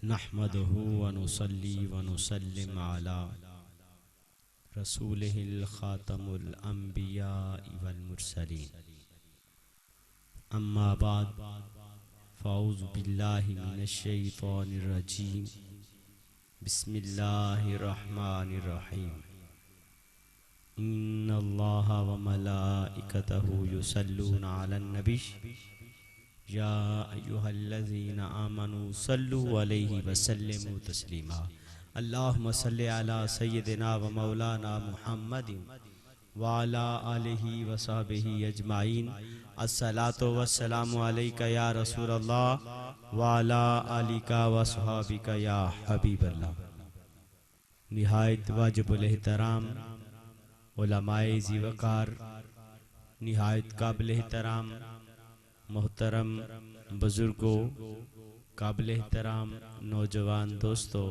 नहमदुहु व नुसल्ली व नुसल्लिम अला रसूलिहिल खातमुल अंबिया वल मुरसलीन। अम्मा बाद फ़ाऊज़ु बिल्लाहि मिनश शैतानिर रजीम। बिस्मिल्लाहिर रहमानिर रहीम। इन्नल्लाहा व मलाइकतहु युसल्लूना अलन नबी या अय्युहल्लज़ीना आमनू सल्लु अलैहि वसल्लिमू तस्लीमा। अल्लाहुम्मा सल्लि अला सय्यिदिना व मौलाना मुहम्मदिन व अला आलिहि व सहबिहि अजमाइन। अस्सलातु वस्सलामु अलैका या रसूलल्लाह व अला आलिका व सहाबिका या हबीबल्लाह। निहायत वाजिबुल एहतराम उलमाए ज़ीवकार, निहायत काबिल एहतराम मोहतरम बुजुर्गों, काबिल एहतराम नौजवान दोस्तों,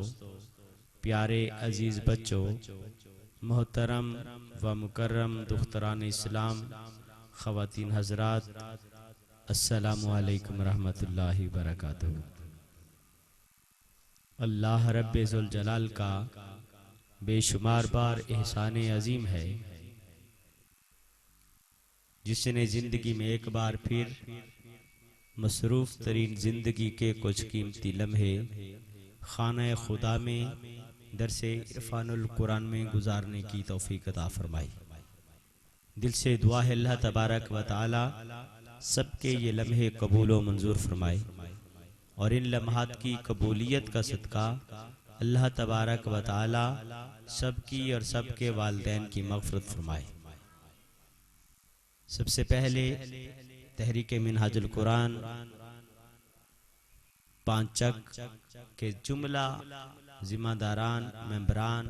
प्यारे अजीज़ बच्चों, मोहतरम व मुकर्रम दुख्तरान इस्लाम, ख़वातीन हज़रात, अस्सलामु अलैकुम रहमतुल्लाहि व बरकातुहू। अल्लाह रब्बे ज़ुल जलाल का बेशुमार बार एहसान अजीम है, जिसने ज़िंदगी में एक बार फिर मसरूफ़ तरीन ज़िंदगी के कुछ कीमती लम्हे खाना खुदा में दरसे इरफानुल कुरान में गुजारने की तौफीक अता फरमाई। दिल से दुआ है अल्लाह तबारक व तआला सबके ये लम्हे कबूल व मंजूर फरमाए और इन लम्हात की कबूलियत का सदका अल्लाह तबारक व तआला सबकी और सबके वालिदैन की मग़फ़िरत फरमाए। सबसे पहले तहरीक मिनहाजुल कुरान पांचक के जुमला जिम्मेदारान, मेंबरान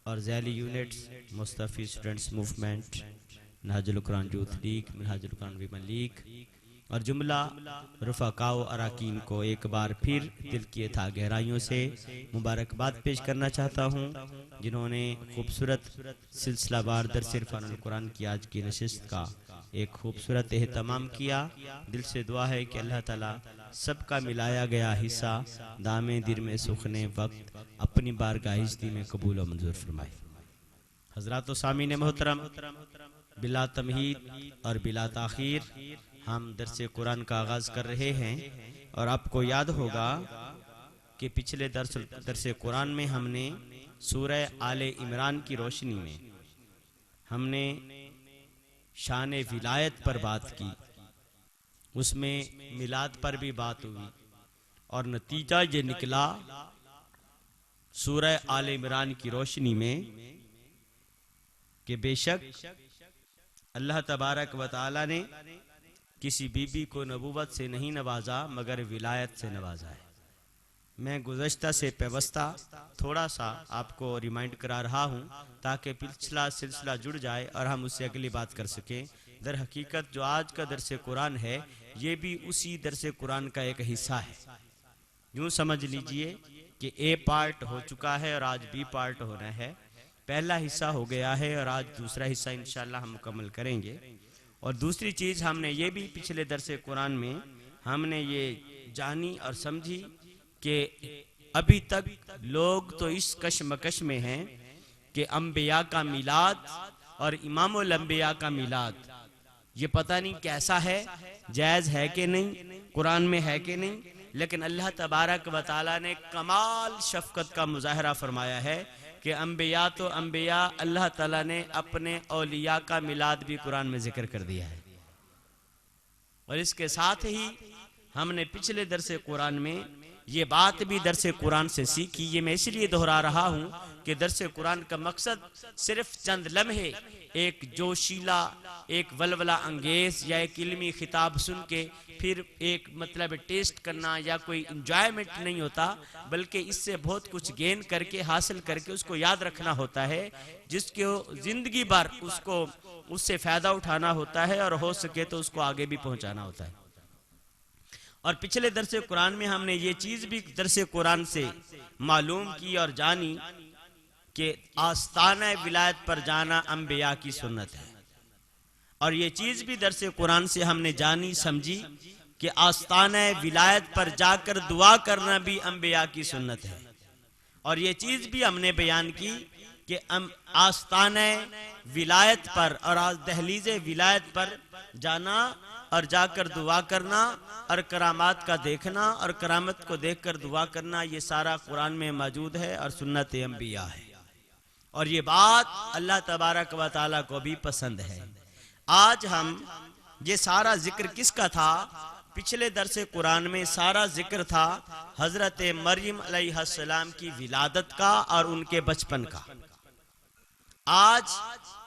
और ज़ैली units Mustafavi Students Movement, Minhajul Quran Youth League, Minhajul Quran Women League और जुमला रुफ़ाकाओ अराकीन को एक बार फिर दिल की था गहराइयों से मुबारकबाद पेश करना चाहता हूँ, जिन्होंने खूबसूरत सिलसिलावार दर्स इरफानुल कुरान की आज की नशिस्त का एक खूबसूरत एहतमाम किया। दिल से दुआ है कि अल्लाह ताला सबका मिलाया गया हिस्सा दामे दिल में सुखने वक्त अपनी बारगाहिस्ती में कबूल व मंजूर फरमाए। हज़रात व सामीन मोहतरम, बिला तमहीद और बिला ताखीर हम दर्स कुरान का आगाज़ कर रहे हैं और आपको याद होगा कि पिछले दर्स कुरान में हमने सूरह आले इमरान की रोशनी में हमने शान विलायत पर बात की, उसमें मिलाद पर भी बात हुई और नतीजा ये निकला सूरह आले इमरान की रोशनी में कि बेशक अल्लाह तबारक व तआला ने किसी बीबी को नबूवत से नहीं नवाजा मगर विलायत से नवाजा है। मैं गुज़श्ता से पेवस्ता थोड़ा सा आपको रिमाइंड करा रहा हूँ ताकि पिछला सिलसिला जुड़ जाए और हम उससे अगली बात कर सकें। दर हकीकत जो आज का दर्स कुरान है ये भी उसी दर्स कुरान का एक हिस्सा है। यूँ समझ लीजिए कि ए पार्ट हो चुका है और आज बी पार्ट होना है। पहला हिस्सा हो गया है और आज दूसरा हिस्सा इंशाअल्लाह हम मुकम्मल करेंगे। और दूसरी चीज़ हमने ये भी पिछले दर्स कुरान में हमने ये जानी और समझी कि अभी तक लोग तो इस कशमकश में हैं कि अंबिया का मिलाद और इमामुल अंबिया का मिलाद ये पता नहीं कैसा है, जायज़ है कि नहीं, कुरान में है कि नहीं। लेकिन अल्लाह तबारक व तआला ने कमाल शफ़क़त का मुज़ाहरा फरमाया है कि अंबिया तो अंबिया, अल्लाह ताला ने अपने औलिया का मिलाद भी कुरान में जिक्र कर दिया है। और इसके साथ ही हमने पिछले दर्स कुरान में ये बात भी दर्स कुरान से सीखी। ये मैं इसलिए दोहरा रहा हूँ कि दर्स कुरान का मकसद सिर्फ चंद लम्हे एक जोशीला, एक वलवला अंगेज या एक इल्मी खिताब सुन के फिर एक मतलब टेस्ट करना या कोई इंजॉयमेंट नहीं होता, बल्कि इससे बहुत कुछ गेन करके हासिल करके उसको याद रखना होता है, जिसको ज़िंदगी भर उसको उससे फ़ायदा उठाना होता है और हो सके तो उसको आगे भी पहुँचाना होता है। और पिछले दर्स कुरान में हमने ये चीज़ भी दर्स कुरान से मालूम की और जानी कि आस्ताना विलायत पर जाना अंबिया की सुन्नत है। और ये चीज़ भी दर्स कुरान से हमने जानी समझी कि आस्ताने विलायत पर जाकर दुआ करना भी अंबिया की सुन्नत है। और ये चीज भी हमने बयान की कि आस्ताने विलायत पर और दहलीज विलायत पर जाना और जाकर दुआ करना और करामात का देखना और करामत को देखकर दुआ करना, ये सारा कुरान में मौजूद है और सुन्नत अंबिया है। और ये बात अल्लाह तबारक व तआला को भी पसंद है। आज हम ये सारा जिक्र किसका था? पिछले दरसे कुरान में सारा जिक्र था हजरत मरियम अलैहिस्सलाम की विलादत का और उनके बचपन का। आज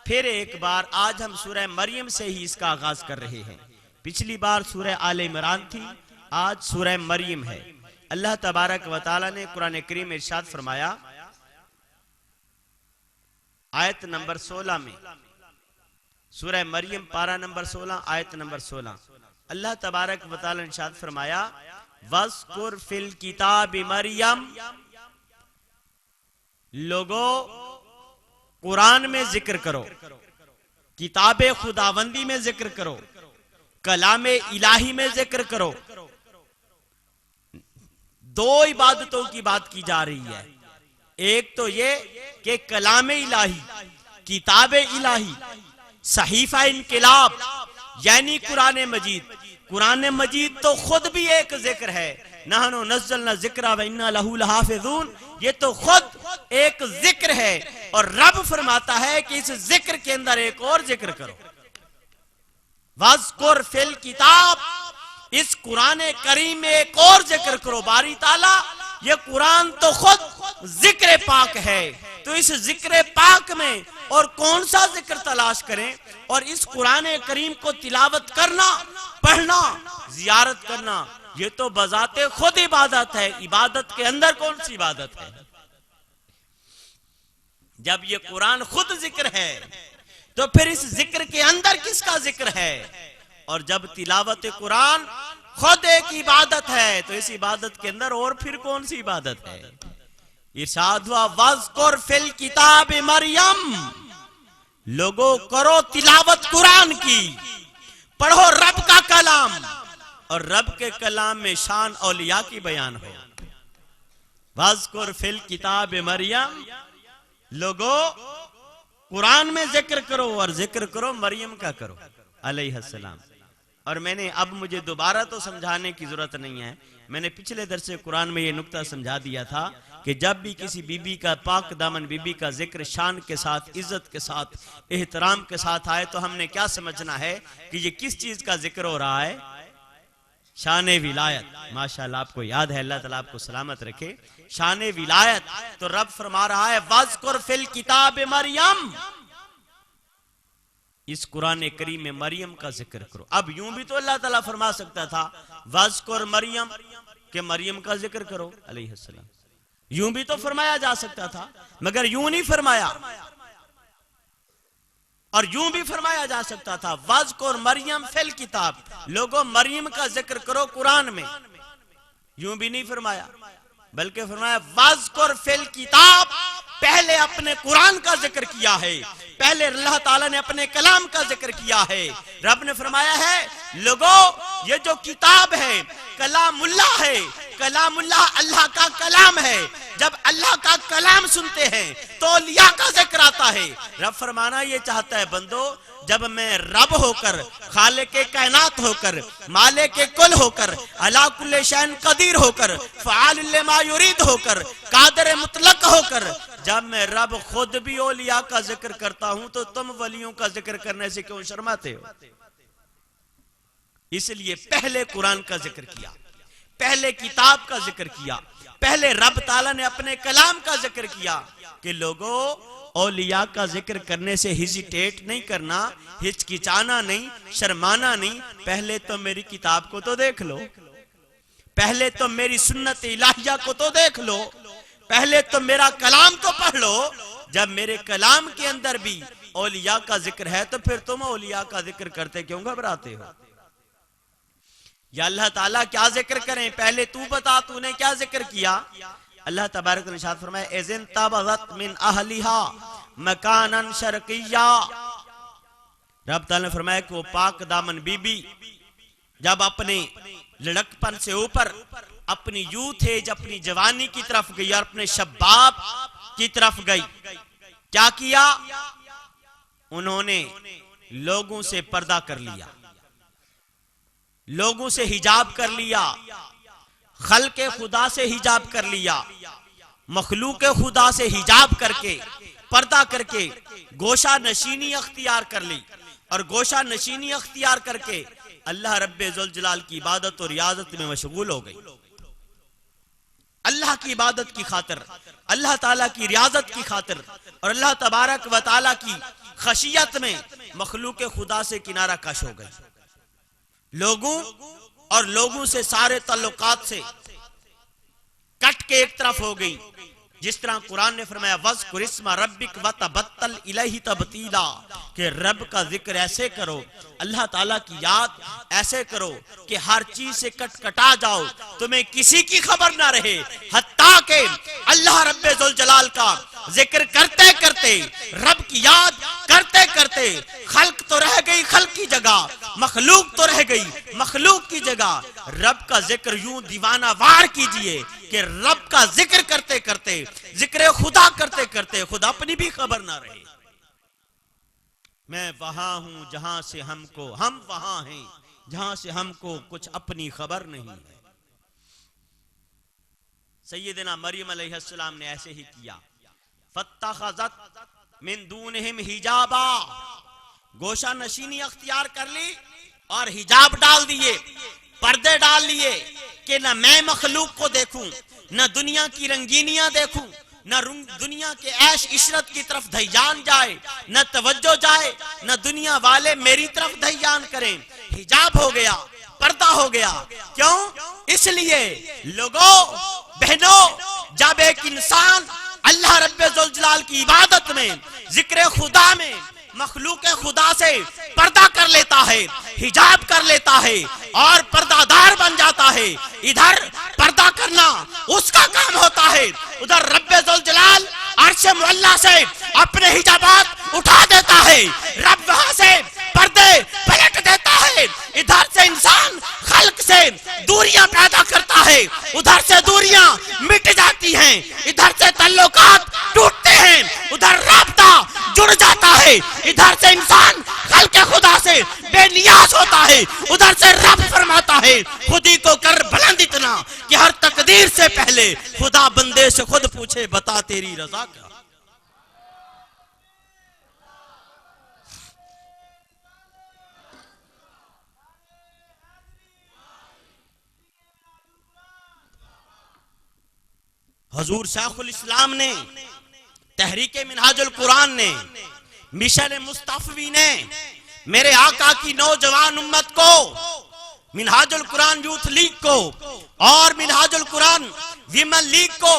फिर एक बार आज हम सूरह मरियम से ही इसका आगाज कर रहे हैं। पिछली बार सूरह आले इमरान थी, आज सूरह मरियम है। अल्लाह तबारक व तआला ने कुरान करीम में इरशाद फरमाया आयत नंबर 16 में, सूरह मरियम पारा नंबर 16 आयत नंबर 16, अल्लाह तबारक व तआला ने इरशाद फरमाया वज़कुर फिल किताब मरियम, लोगो कुरान में जिक्र करो, किताबे खुदावंदी में जिक्र करो, कलामे इलाही में जिक्र करो। दो इबादतों की बात की जा रही है। एक तो ये कि कलामे इलाही, किताबे इलाही, सहीफा इनकिलाब यानी कुरान मजीद। कुरान मजीद तो खुद भी एक जिक्र है, नहनु नज़्ज़लना ज़िक्रा व इन्ना लहू लहाफ़िज़ून, ये तो खुद एक जिक्र है। और रब फरमाता है कि इस जिक्र के अंदर एक और जिक्र करो, वज़कुर फिल किताब, इस कुरान करीम में एक और जिक्र करो। बारी ताला ये कुरान तो खुद जिक्र पाक है, तो इस जिक्र पाक में और कौन सा जिक्र तलाश करें? और इस कुरान करीम को तिलावत करना, पढ़ना, जियारत करना, ये तो बजाते खुद इबादत है। इबादत के अंदर कौन सी इबादत है? जब ये कुरान खुद जिक्र है तो फिर इस जिक्र के अंदर किसका जिक्र है? और जब तिलावत कुरान खुद एक इबादत है तो इस इबादत के अंदर और फिर कौन सी इबादत है? इरशाद हुआ वज़कुर फिल किताब मरियम, लोगो करो तिलावत कुरान की, पढ़ो रब का कलाम, और रब के कलाम में शान औलिया की बयान हो। वज़कुर फिल किताब मरियम, लोगो कुरान में जिक्र करो और जिक्र करो मरियम का करो अलैहिस्सलाम। और मैंने अब मुझे दोबारा तो समझाने की जरूरत नहीं है, मैंने पिछले दरसे कुरान में ये नुक्ता समझा दिया था कि जब भी किसी बीबी का, पाक दामन बीबी का जिक्र शान के साथ, इज्जत के साथ, एहतराम के साथ आए तो हमने क्या समझना है कि ये किस चीज का जिक्र हो रहा है? शान विलायत। माशाअल्लाह आपको याद है, अल्लाह ताला आपको सलामत रखे। शान विलायत तो रब फरमा रहा है वज़कुर फिल किताब मरियम, इस कुरान करीम में मरियम का जिक्र करो। अब यूं भी तो अल्लाह ताला फरमा सकता था वज़कुर मरियम, के मरियम का जिक्र करो अलैहिस्सलाम, यूं भी तो फरमाया जा सकता था, मगर यूं नहीं फरमाया। और यूं भी फरमाया जा सकता था वज़कुर मरियम फिल किताब, लोगों मरियम का जिक्र करो कुरान में, यूं भी नहीं फरमाया, बल्कि फरमाया वज़कुर फिल किताब, पहले अपने कुरान का जिक्र किया है, पहले अल्लाह ताला ने अपने कलाम का जिक्र किया है। रब ने फरमाया है लोगों ये जो किताब है कलामुल्लाह है, कलामुल्लाह अल्लाह का कलाम है। जब अल्लाह का कलाम सुनते हैं तो औलिया का जिक्र आता है। रब फरमाना ये चाहता है बंदो, जब मैं रब होकर, खालिक कायनात होकर, मालिक कुल होकर, अला कुल्ले शैन कदीर होकर, फ़आल लिमा युरीद होकर, कादिर मुतलक होकर, जब मैं रब खुद भी औलिया का जिक्र करता हूं तो तुम वलियों का जिक्र करने से क्यों शर्माते हो? इसलिए पहले कुरान का जिक्र किया, पहले किताब का जिक्र किया, पहले रब ताला ने अपने कलाम का जिक्र किया कि लोगों औलिया का जिक्र करने से हिजिटेट नहीं करना, हिचकिचाना नहीं, शर्माना नहीं। पहले तो मेरी किताब को तो देख लो, पहले तो मेरी सुन्नत इलाहिया को तो देख लो, पहले तो मेरा कलाम तो पढ़ लो। जब मेरे कलाम के अंदर भी औलिया का जिक्र है तो फिर तुम औलिया का जिक्र करते क्यों घबराते हो? या अल्लाह ताला क्या जिक्र करें? पहले तू बता, तूने क्या जिक्र किया? अल्लाह तबारक ने इरशाद फरमाया इज़िन तबगत मिन अहलिहा मकानन शर्किया। रब ताला ने फरमाया कि वो पाक दामन बीबी जब अपने लड़कपन से ऊपर अपनी यूथ एज, अपनी जवानी की तरफ गई और अपने शबाब की तरफ गई, क्या किया? उन्होंने लोगों से पर्दा कर लिया, लोगों से हिजाब कर लिया, खल्के खुदा से हिजाब कर लिया, मखलूक खुदा से हिजाब करके, पर्दा करके गोशा नशीनी अख्तियार कर ली। और गोशा नशीनी अख्तियार करके अल्लाह रब्बे जुल जलाल की इबादत और रियाजत में मशगूल हो गई। अल्लाह की इबादत की खातिर, अल्लाह ताला की रियाजत की खातिर और अल्लाह तबारक व ताला की खशियत में मखलूक खुदा से किनारा कश हो गई। लोगों और लोगों से सारे ताल्लुकात से कट के एक तरफ हो गई। जिस तरह कुरान ने फरमाया वज़्कुर इस्मा रब्बिक व तबत्तल इलैहि तबतीला, कि रब का जिक्र ऐसे करो, अल्लाह ताला की याद ऐसे करो कि हर चीज से कटकटा जाओ, तुम्हें किसी की खबर ना रहे। हत्ता के अल्लाह रब्बे जुल जलाल का जिक्र करते करते, रब की याद करते करते खल्क तो रह गई खल्क की जगह, मखलूक तो रह गई मखलूक की जगह। रब का जिक्र यूं दीवाना वार कीजिए कि रब का जिक्र करते करते, जिक्र खुदा करते करते खुद अपनी भी खबर ना रहे। मैं वहां हूं जहां से हमको, हम वहां हैं जहां से हमको कुछ अपनी खबर नहीं है। सैयदना मरियम अलैहिस्सलाम ने ऐसे ही किया। फत्तखज़त मिन दूनहिम हिजाबा, गोशा नशीनी अख्तियार कर ली और हिजाब डाल दिए, पर्दे डाल लिए कि न मैं मखलूक को देखूं, न दुनिया की रंगीनियां देखूं, न दुनिया के ऐश इशरत की तरफ धैयान जाए, न तवज्जो जाए, न दुनिया वाले मेरी तरफ धैयान करें। हिजाब हो गया, पर्दा हो गया। क्यों? इसलिए लोगों बहनों, जब एक इंसान अल्लाह रब्बे जुल जलाल की इबादत में, जिक्र खुदा में मखलूक खुदा से पर्दा कर लेता है, हिजाब कर लेता है और पर्दादार बन जाता है। इधर पर्दा करना उसका काम होता है, उधर रब्बे जुल जलाल अर्श मुअल्ला से अपने हिजाबात उठा देता है, रब वहां से पर्दे पलट देता है। इधर से इंसान खल्क से दूरियां पैदा करता है, उधर से दूरियां मिट जाती हैं, इधर से ताल्लुकात टूटते हैं, उधर राब्ता जुड़ जाता है। इधर से इंसान खल्के खुदा से बेनियाज होता है, उधर से रब फरमाता है खुदी को कर बुलंद इतना कि हर तकदीर से पहले खुदा बंदे से खुद पूछे बता तेरी रजा क्या। हजूर शाखुल इस्लाम ने, तहरीके मिनहाजुल कुरान ने, मिशन मुस्तफवी ने मेरे आका की नौजवान उम्मत को, मिनहाजुल कुरान यूथ लीग को और मिनहाजुल कुरान विमेन लीग को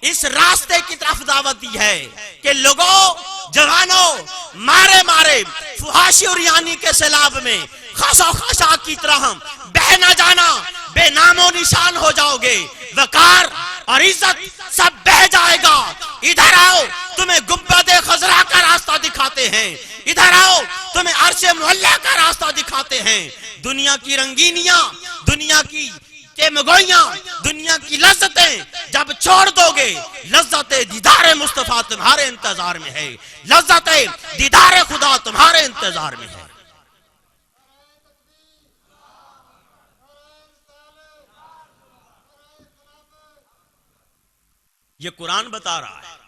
इस रास्ते की तरफ दावत दी है कि लोगों जवानों, मारे मारे फुहाशी और यानी के सैलाब में खासा खासा की तरह बह न जाना, बेनामो निशान हो जाओगे, वकार और इज्जत सब बह जाएगा। इधर आओ, तुम्हें गुंबदे खजरा का रास्ता दिखाते हैं, इधर आओ तुम्हें अर्शे मुअल्ला का रास्ता दिखाते हैं। दुनिया की रंगीनियां, दुनिया की तेमगोइयां, दुनिया की लज्जतें जब छोड़ दोगे, लज्जते दीदार मुस्तफा तुम्हारे इंतजार में है, लज्जते दीदार खुदा तुम्हारे इंतजार में है। ये कुरान बता रहा है।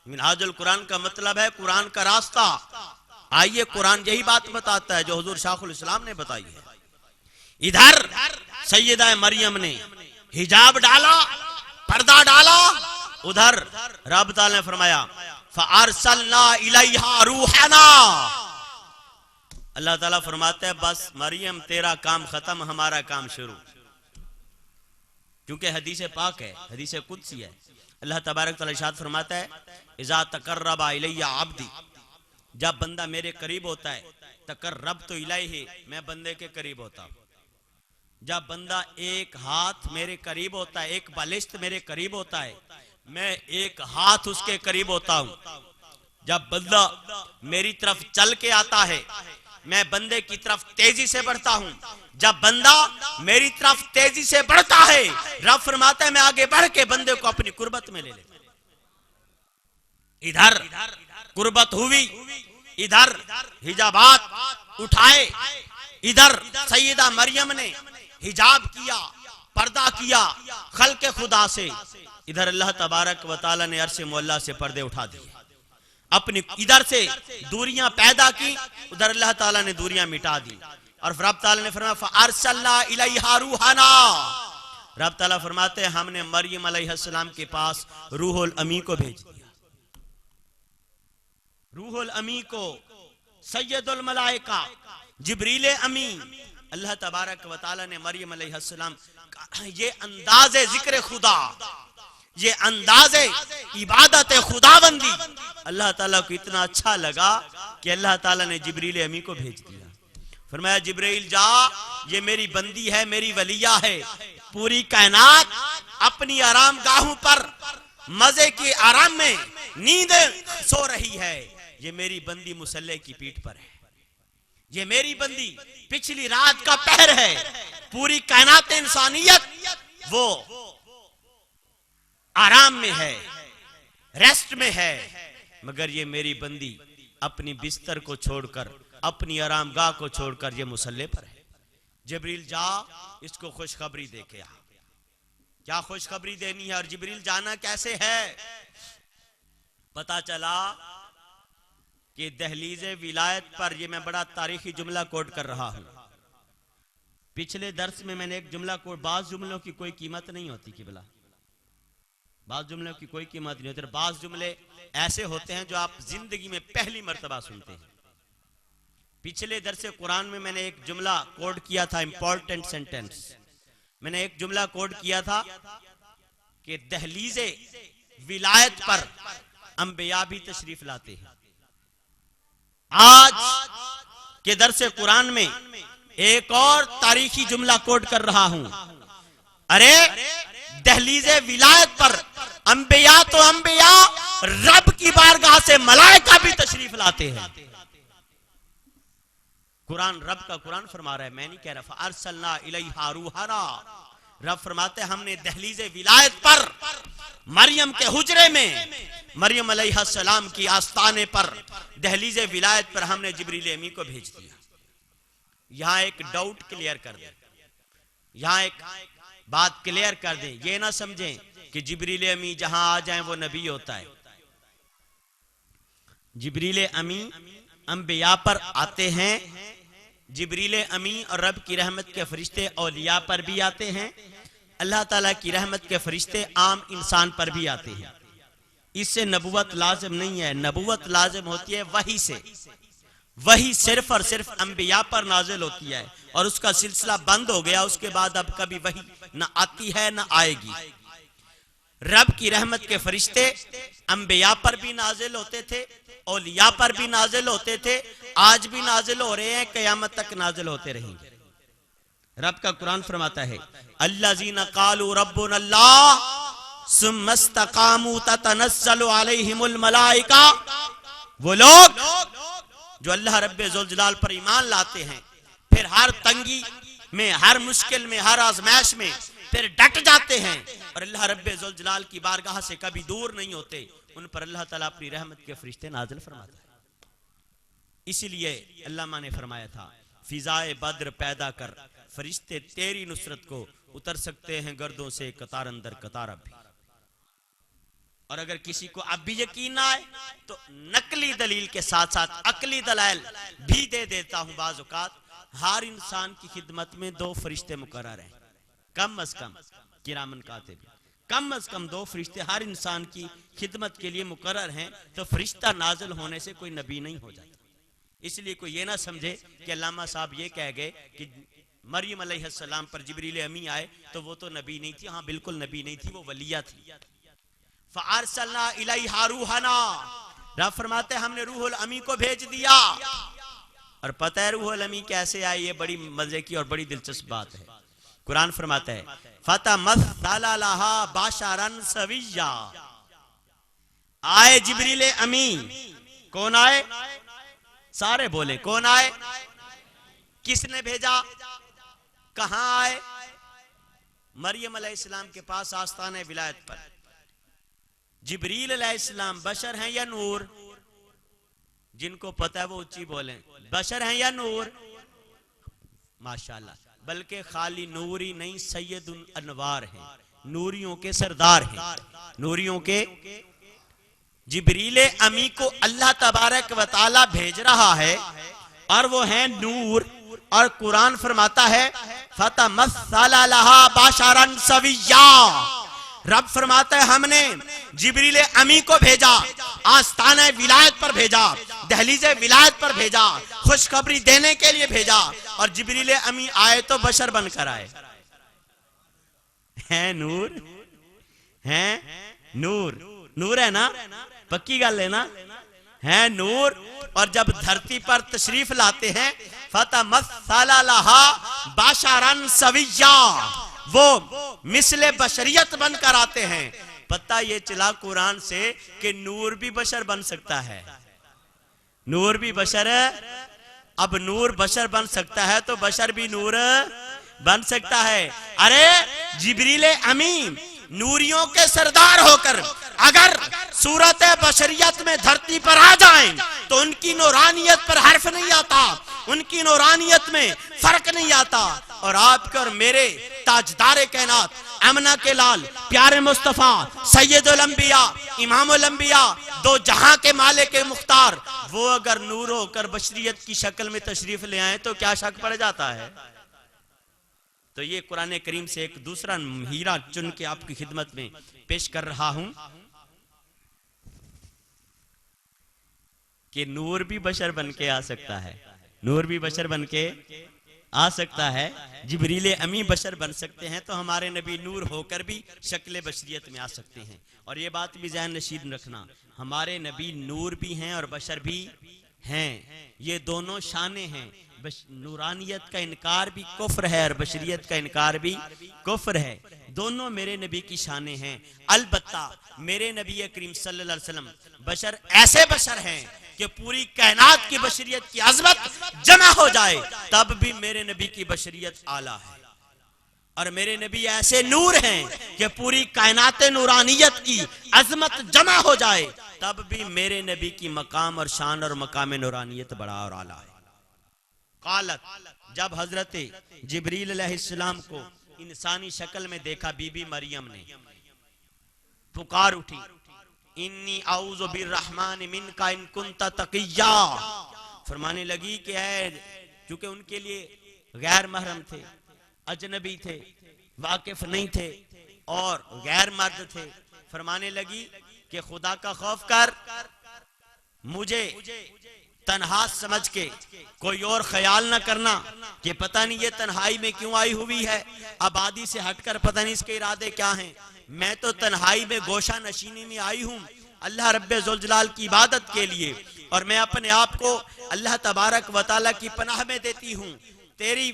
मिनहाजुल कुरान का मतलब है कुरान का रास्ता। आइए कुरान यही बात बताता है जो हुजूर शाखुल इस्लाम ने बताई है। इधर सैयदा मरियम ने हिजाब डाला, पर्दा डाला, उधर रब ताला ने फरमाया फअरसलना इलैहा रूहना। अल्लाह ताला फरमाते हैं बस मरियम तेरा काम खत्म, हमारा काम शुरू। क्योंकि हदीस पाक है, हदीस कुदसी है। अल्लाह तबारक तआला इरशाद फरमाता है इज़ा तक़र्रबा इलैया अब्दी, जब बंदा मेरे करीब होता है, तक़र्रबतु इलैहि, मैं बंदे के करीब होता हूं। जब बंदा एक हाथ मेरे करीब होता है, एक बालिश्त मेरे करीब होता है, मैं एक हाथ उसके करीब होता हूं। जब बंदा मेरी तरफ चल के आता है, मैं बंदे की तरफ तेजी से बढ़ता हूं। जब बंदा मेरी तरफ तेजी से बढ़ता है, रब फरमाता है मैं आगे बढ़ के बंदे को अपनी कुर्बत में ले लेता। इधर कुर्बत हुई, इधर हिजाबात उठाए, इधर सैयदा मरियम ने हिजाब किया, पर्दा किया खल्के खुदा से, इधर अल्लाह तबारक व तआला ने अर्श मौला से पर्दे उठा दिए। अपनी इधर से दूरियां पैदा की, उधर अल्लाह ताला ने दूरियां मिटा दी। और रब ताला ने फरमाया फअरसलना इलैहा रूहाना, रब ताला फरमाते हैं हमने मरियम अलैहिस्सलाम के पास रूहुल अमी को भेज दिया। रूहुल अमी को सैयदुल मलाइका जिब्रील अमी, अल्लाह तबारक व तआला ने मरियम अलैहिस्सलाम ये अंदाज़े जिक्र खुदा, ये अंदाज़े इबादत खुदाबंदी अल्लाह ताला को इतना अच्छा लगा कि अल्लाह ताला ने जिब्रील अमी को भेज दिया। फरमाया जिब्रील जा, ये मेरी बंदी है, मेरी वलिया है, पूरी कायनात अपनी आराम गाहों पर मजे के आराम में नींद सो रही है, ये मेरी बंदी मुसल्ले की पीठ पर है, ये मेरी बंदी पिछली रात का पहर है। पूरी कायनात इंसानियत वो आराम में है, रेस्ट में है, मगर ये मेरी बंदी अपनी बिस्तर को छोड़कर, अपनी आरामगाह को छोड़कर ये मुसल्ले पर है। जिब्रील जा, इसको खुशखबरी दे के आ। क्या खुशखबरी देनी है? और जिब्रील जाना कैसे है? पता चला कि दहलीज़े विलायत पर, ये मैं बड़ा तारीखी जुमला कोट कर रहा हूं। पिछले दर्स में मैंने एक जुमला कोट, बाज जुमलों की कोई कीमत नहीं होती कि बला, बाज जुमलों की कोई कीमत नहीं होती। बाज जुमले ऐसे होते हैं जो आप जिंदगी में पहली मर्तबा सुनते हैं। पिछले दर्स कुरान में मैंने एक जुमला कोड किया था, इंपॉर्टेंट सेंटेंस। मैंने एक जुमला कोड किया था कि दहलीज़े विलायत पर अंबिया भी तशरीफ लाते हैं। आज के दर्स कुरान में एक और तारीखी जुमला कोड कर रहा हूं। अरे दहलीज़े विलायत पर अंबिया तो अंबिया, रब की बारगाह से मलाइका भी तशरीफ लाते हैं। कुरान, रब का कुरान फरमा रहा है, मैं नहीं कह रहा। फअरसलना इलैहा रूहाना, रब फरमाते हमने दहलीज़े विलायत पर, मरियम के हुजरे में, मरियम अलैहिस्सलाम की आस्ताने पर, दहलीज़े विलायत पर हमने जिब्रील अमी को भेज दिया। यहां एक डाउट क्लियर कर दे, यहां एक बात क्लियर कर दे, ये ना समझें कि जिब्रील अमी जहां आ जाएं वो नबी होता है। जिब्रील अमी अंबिया पर आते हैं, जिब्रील अमी और रब की रहमत के फरिश्ते औलिया पर भी आते हैं, अल्लाह ताला की रहमत के फरिश्ते आम इंसान पर भी आते हैं। इससे नबुवत लाजिम नहीं है, नबुवत लाजिम होती है वही से। वही सिर्फ और सिर्फ अंबिया पर नाजिल होती है और उसका सिलसिला बंद हो गया, उसके बाद अब कभी वही न आती है न आएगी। रब की रहमत के फरिश्ते अंबिया पर भी नाजिल होते थे, औलिया पर भी नाजिल होते थे, आज भी नाजिल हो रहे हैं, कयामत तक नाजिल होते रहेंगे। रब का कुरान फरमाता है अल्लज़ीना क़ालू रब्बुनल्लाह सुम्मा इस्तक़ामू ततनज़्ज़लु अलैहिमुल मलाइका, वो लोग जो अल्लाह रब्बे ज़ुल जलाल पर ईमान लाते हैं, फिर हर तंगी में, हर मुश्किल में, हर आजमाइश में फिर डट जाते हैं और अल्लाह रब्बे ज़ुल जलाल की बारगाह से कभी दूर नहीं होते, उन पर अल्लाह ताला अपनी रहमत के फरिश्ते नाजिल फरमाता है। इसीलिए अल्लामा ने फरमाया था फिजाए बद्र पैदा कर, फरिश्ते तेरी नुसरत को उतर सकते हैं गर्दों से कतार अंदर कतार अब भी। और अगर किसी को अब भी यकीन ना आए तो नकली दलील के साथ साथ अकली दलाइल भी दे देता हूं। बाज़ औक़ात हर इंसान की खिदमत में 2 फरिश्ते मुकर्रर हैं, कम अज कम किरामन कातिब, कम अज कम 2 फरिश्ते हर इंसान की खिदमत के लिए मुकर्रर हैं। तो फरिश्ता नाजिल होने से कोई नबी नहीं हो जाता। इसलिए कोई ये ना समझे कि अल्लामा साहब ये कह गए कि मरियम अलैहिस्सलाम पर जिब्रील अमी आए तो वो तो नबी नहीं थी। हाँ बिल्कुल नबी नहीं थी, वो वलिया थी। फअरसलना इलैहा रूहाना, रब फरमाते हमने रूहुल अमी को भेज दिया। और पता है रूहुल अमी कैसे आई? ये बड़ी मजे की और बड़ी दिलचस्प बात है। कुरान फरमाता है फतमस्सला लहा बशरन सविय्या, आए जिब्रील अमी। कौन आए? सारे बोले कौन आए? किसने भेजा, कहां आए? मरियम अलैहिस्सलाम के पास आस्ताने विलायत पर। जिब्रील अलैहिस्सलाम बशर हैं या नूर? जिनको पता है वो ऊंची बोलें, बशर हैं या नूर? माशाल्लाह, बल्कि खाली नूर ही नहीं, सैयदुल अनवार हैं, नूरियों के सरदार हैं, नूरियों के। जिब्रील अमी को अल्लाह तबारक व तआला भेज रहा है और वो है नूर। और कुरान फरमाता है फतमस्सला लहा बशरन सविय्या, रब फरमाता है हमने जिब्रील अमी को भेजा, आस्ताना विलायत पर भेजा, दहलीज विलायत पर भेजा, खुशखबरी देने के लिए भेजा। और जिब्रील अमी आए तो बशर बनकर आए। हैं नूर, हैं नूर, नूर है ना, पक्की गल है ना, है नूर। और जब धरती पर तशरीफ लाते हैं फतमस्सला लहा बशरन सविय्या, वो मिसले बशरियत बनकर आते हैं। पता ये चला कुरान से कि नूर भी बशर बन सकता है, नूर भी बशर। अब नूर बशर बन सकता है तो बशर भी नूर बन सकता है। अरे जिब्रील अमी नूरियों के सरदार होकर अगर सूरत बशरियत में धरती पर आ जाएं तो उनकी नूरानियत पर हर्फ नहीं आता, उनकी नूरानियत में फर्क नहीं आता। और आपके और मेरे ताजदार कायनात अमना के लाल प्यारे मुस्तफा सैयदुल अंबिया इमामुल अंबिया दो जहां के मालिक के मुख्तार, वो अगर नूर होकर बशरियत की शक्ल में तशरीफ ले आए तो क्या शक पड़ जाता है। तो ये कुरान करीम से एक दूसरा हीरा चुन के आपकी खिदमत में पेश कर रहा हूं कि नूर भी बशर बन के आ सकता है, नूर भी बशर बन के आ सकता है, जिब्रील अमी बशर बन सकते हैं, तो हमारे नबी नूर होकर भी शक्ल बशरियत में आ सकते हैं। और ये बात भी ज़हन नशीद रखना, हमारे नबी नूर भी हैं और बशर भी हैं, ये दोनों शाने हैं। नूरानियत का इनकार भी कुफ्र है और बशरियत का इनकार भी कुफ्र है, दोनों मेरे नबी की शाने हैं। अलबत्ता मेरे नबी करीम सल्लल्लाहु अलैहि वसल्लम बशर ऐसे बशर हैं कि पूरी कायनात की बशरियत की अजमत जमा हो जाए तब भी मेरे नबी की बशरियत आला है। और मेरे नबी ऐसे नूर हैं कि पूरी कायनात नूरानियत की अजमत जमा हो जाए तब भी मेरे नबी की मकाम और शान और मकाम नूरानियत बड़ा और आला है। कालत, जब हजरत जिब्रील अलैहिस्सलाम को इंसानी शक्ल में देखा बीबी मरियम ने पुकार उठी, इन्नी आऊज़ु बिर्रहमान मिनका इन कुंता तकिया। फरमाने लगी कि है, चूंकि उनके लिए गैर महरम थे, अजनबी थे, वाकिफ नहीं थे और गैर मर्द थे। फरमाने लगी कि खुदा का खौफ कर, मुझे तन्हा समझ के कोई और ख्याल न करना कि पता नहीं ये तन्हाई में क्यों आई हुई है, आबादी से हटकर पता नहीं इसके इरादे क्या हैं। मैं तो तन्हाई में गोशा नशीनी में आई हूँ अल्लाह रब्बे जुल जलाल की इबादत के लिए, और मैं अपने आप को अल्लाह तबारक व तआला की पनाह में देती हूँ तेरी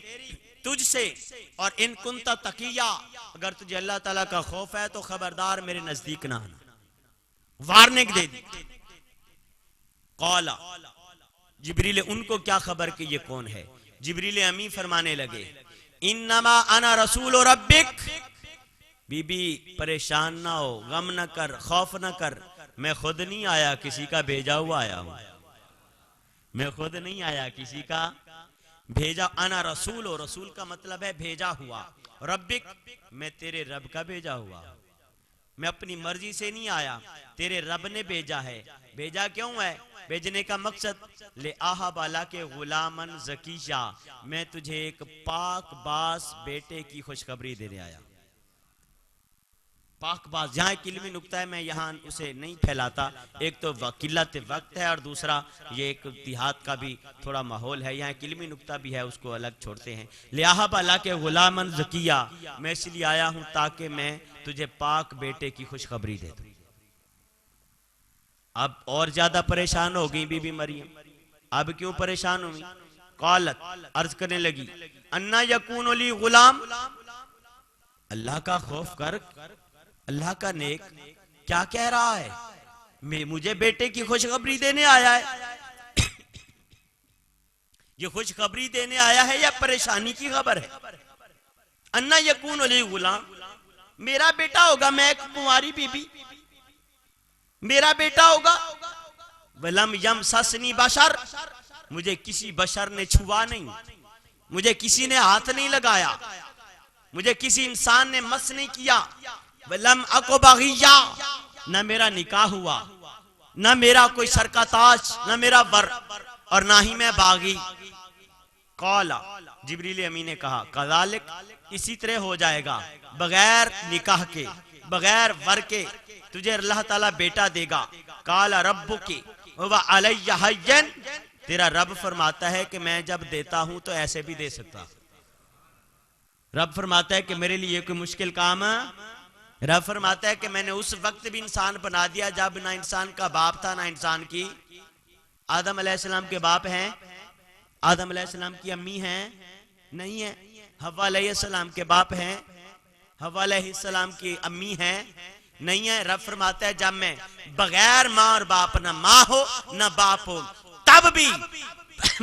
तुझसे। और इन कुंता तकिया, अगर तुझे अल्लाह ताला का खौफ है तो खबरदार मेरे नजदीक ना आना, वार्निंग दे दी। कौला, जिब्रील उनको क्या खबर कि ये कौन है। जिब्रील अमी फरमाने लगे, इन्नमा अना रसूल रब्बिक, बीबी परेशान ना हो, गम न कर, खौफ न कर, मैं खुद नहीं आया, किसी का भेजा हुआ आया हूं, मैं खुद नहीं आया, किसी का भेजा। अना रसूल, हो रसूल का मतलब है भेजा हुआ, रब्बिक मैं तेरे रब का भेजा हुआ, मैं अपनी मर्जी से नहीं आया, तेरे रब ने भेजा है। भेजा क्यों है, भेजने का मकसद ले आहा बाला के गुलामन ज़कीया, मैं तुझे एक पाक बास बेटे की खुशखबरी देने आया। पाक बास जहाँ एक इल्मी नुक्ता है, मैं यहाँ उसे नहीं फैलाता, एक तो किल्लत वक्त है और दूसरा ये एक देहात का भी थोड़ा माहौल है, यहाँ एक इल्मी नुक्ता भी है, उसको अलग छोड़ते हैं। लिहाजा बाला के गुलामन ज़किया, मैं इसलिए आया हूँ ताकि मैं तुझे पाक बेटे की खुशखबरी दे दूँ। अब और ज्यादा परेशान हो गई बीबी मरियम। अब क्यों परेशान हुई? कालत, अर्ज करने लगी, अन्ना यकून ली गुलाम, अल्लाह का खौफ कर, अल्लाह का नेक क्या कह रहा है, मैं मुझे बेटे की खुशखबरी देने आया है। ये खुशखबरी देने आया है या परेशानी की खबर है? अन्ना यकून अली गुलाम, मेरा बेटा होगा, मैं एक कुंवारी बीबी, मेरा बेटा होगा। वलम यम ससनी बशर, मुझे किसी बशर ने छुआ नहीं, मुझे किसी ने हाथ नहीं लगाया, मुझे किसी इंसान ने मस नहीं किया। वलम अको बगिया, न मेरा निकाह हुआ, न मेरा कोई सर का ताज, न मेरा वर, और ना ही मैं बागी। कौला, जिब्रील अमीन ने कहा, कज़ालिक, इसी तरह हो जाएगा, बगैर निकाह के, बगैर वर के तुझे अल्लाह ताला बेटा देगा। काला रब्बुकी व अलैया हय्यन, तेरा रब फरमाता है कि मैं जब देता हूं तो ऐसे भी दे सकता। रब फरमाता है कि मेरे लिए कोई मुश्किल काम है। रब फरमाता है कि मैंने उस वक्त भी इंसान बना दिया जब ना इंसान का बाप था, ना इंसान की, आदम अलैहिस्सलाम के बाप हैं, आदम अलैहिस्सलाम की अम्मी हैं, नहीं है। हव्वा अलैहिस्सलाम के बाप हैं, हव्वा अलैहिस्सलाम की अम्मी हैं, नहीं है। रब फरमाता है जब मैं बगैर माँ और बाप, ना माँ हो ना बाप हो, तब भी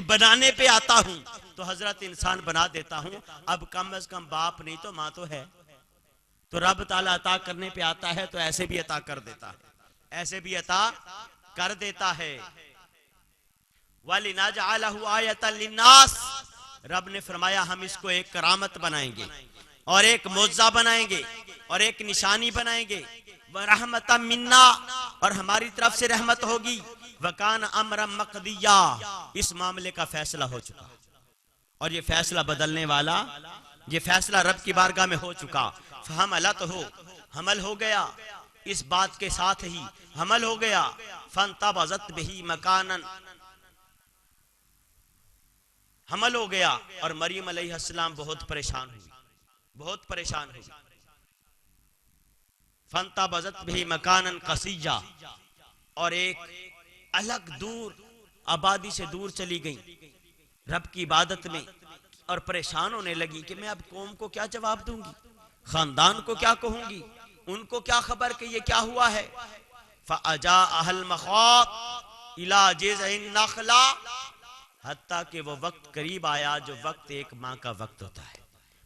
बनाने पे आता हूं तो हजरत इंसान बना देता हूं। अब कम अज कम बाप नहीं तो माँ तो है। तो रब ताला अता करने पे आता है तो ऐसे भी अता कर देता है, ऐसे भी अता कर देता है। वलिनजअलहु आयतन लिन्नास, रब ने फरमाया हम इसको एक करामत बनाएंगे और एक मौजज़ा बनाएंगे और एक निशानी बनाएंगे। व रहमतम मिन्ना, और हमारी तरफ से रहमत होगी। वकान अमरम मक़दिया, इस मामले का फैसला हो चुका और ये फैसला बदलने वाला, ये फैसला रब की बारगाह में हो चुका। फहमलत हो, हमल हो गया, इस बात के साथ ही हमल हो गया। फंतबज़त बिही मकानन, हमल हो गया और मरियम अलैहिस्सलाम बहुत परेशान हुई, बहुत परेशान हुई। फंतबज़त बिही मकानन क़सिय्या, और एक अलग दूर आबादी से दूर चली गई रब की इबादत में और परेशान होने लगी कि मैं अब कौम को क्या जवाब दूंगी, खानदान को क्या कहूंगी, उनको क्या खबर कि ये क्या हुआ है। फ़अजा अहल मख़ात इला जिज़इन नख़ला, हत्ता कि वो वक्त करीब आया जो वक्त एक माँ का वक्त होता है,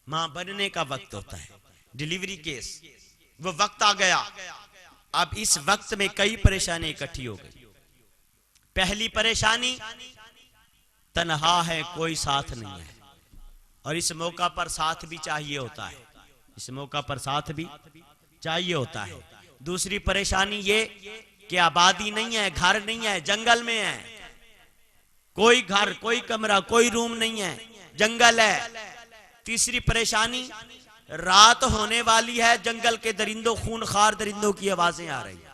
माँ बनने का वक्त होता है, डिलीवरी केस, वो वक्त आ गया। अब इस वक्त में कई परेशानी इकट्ठी हो गई। पहली परेशानी, तन्हा है, कोई साथ नहीं है, और इस मौका पर साथ भी चाहिए होता है, इस मौका पर साथ भी चाहिए होता है। दूसरी परेशानी ये कि आबादी नहीं है, घर नहीं है, जंगल में है, कोई घर, कोई कमरा, कोई रूम नहीं है, जंगल है। तीसरी परेशानी, रात होने वाली है, जंगल के दरिंदों, खूनखार दरिंदों की आवाजें आ रही है।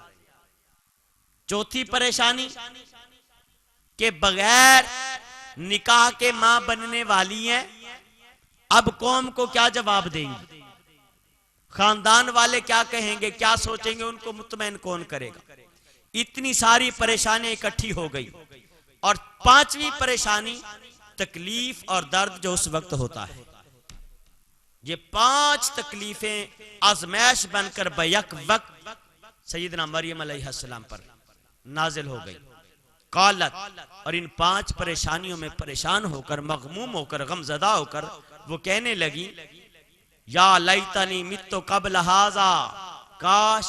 चौथी परेशानी के बगैर निकाह के मां बनने वाली हैं, अब कौम को क्या जवाब देंगी, खानदान वाले क्या कहेंगे, क्या सोचेंगे, उनको मुतमईन कौन करेगा। इतनी सारी परेशानियां इकट्ठी हो गई। और पांचवी परेशानी, तकलीफ और दर्द जो उस वक्त होता है। ये पांच तकलीफें आजमैश बनकर बैक वक्त सैयदना मरियम अलैहिस्सलाम पर नाजिल हो गई। कालत, और इन पांच परेशानियों में परेशान होकर, मगमूम होकर, गमजदा होकर वो कहने लगी, या लैतनी मित्तु क़ब्ल हाज़ा, काश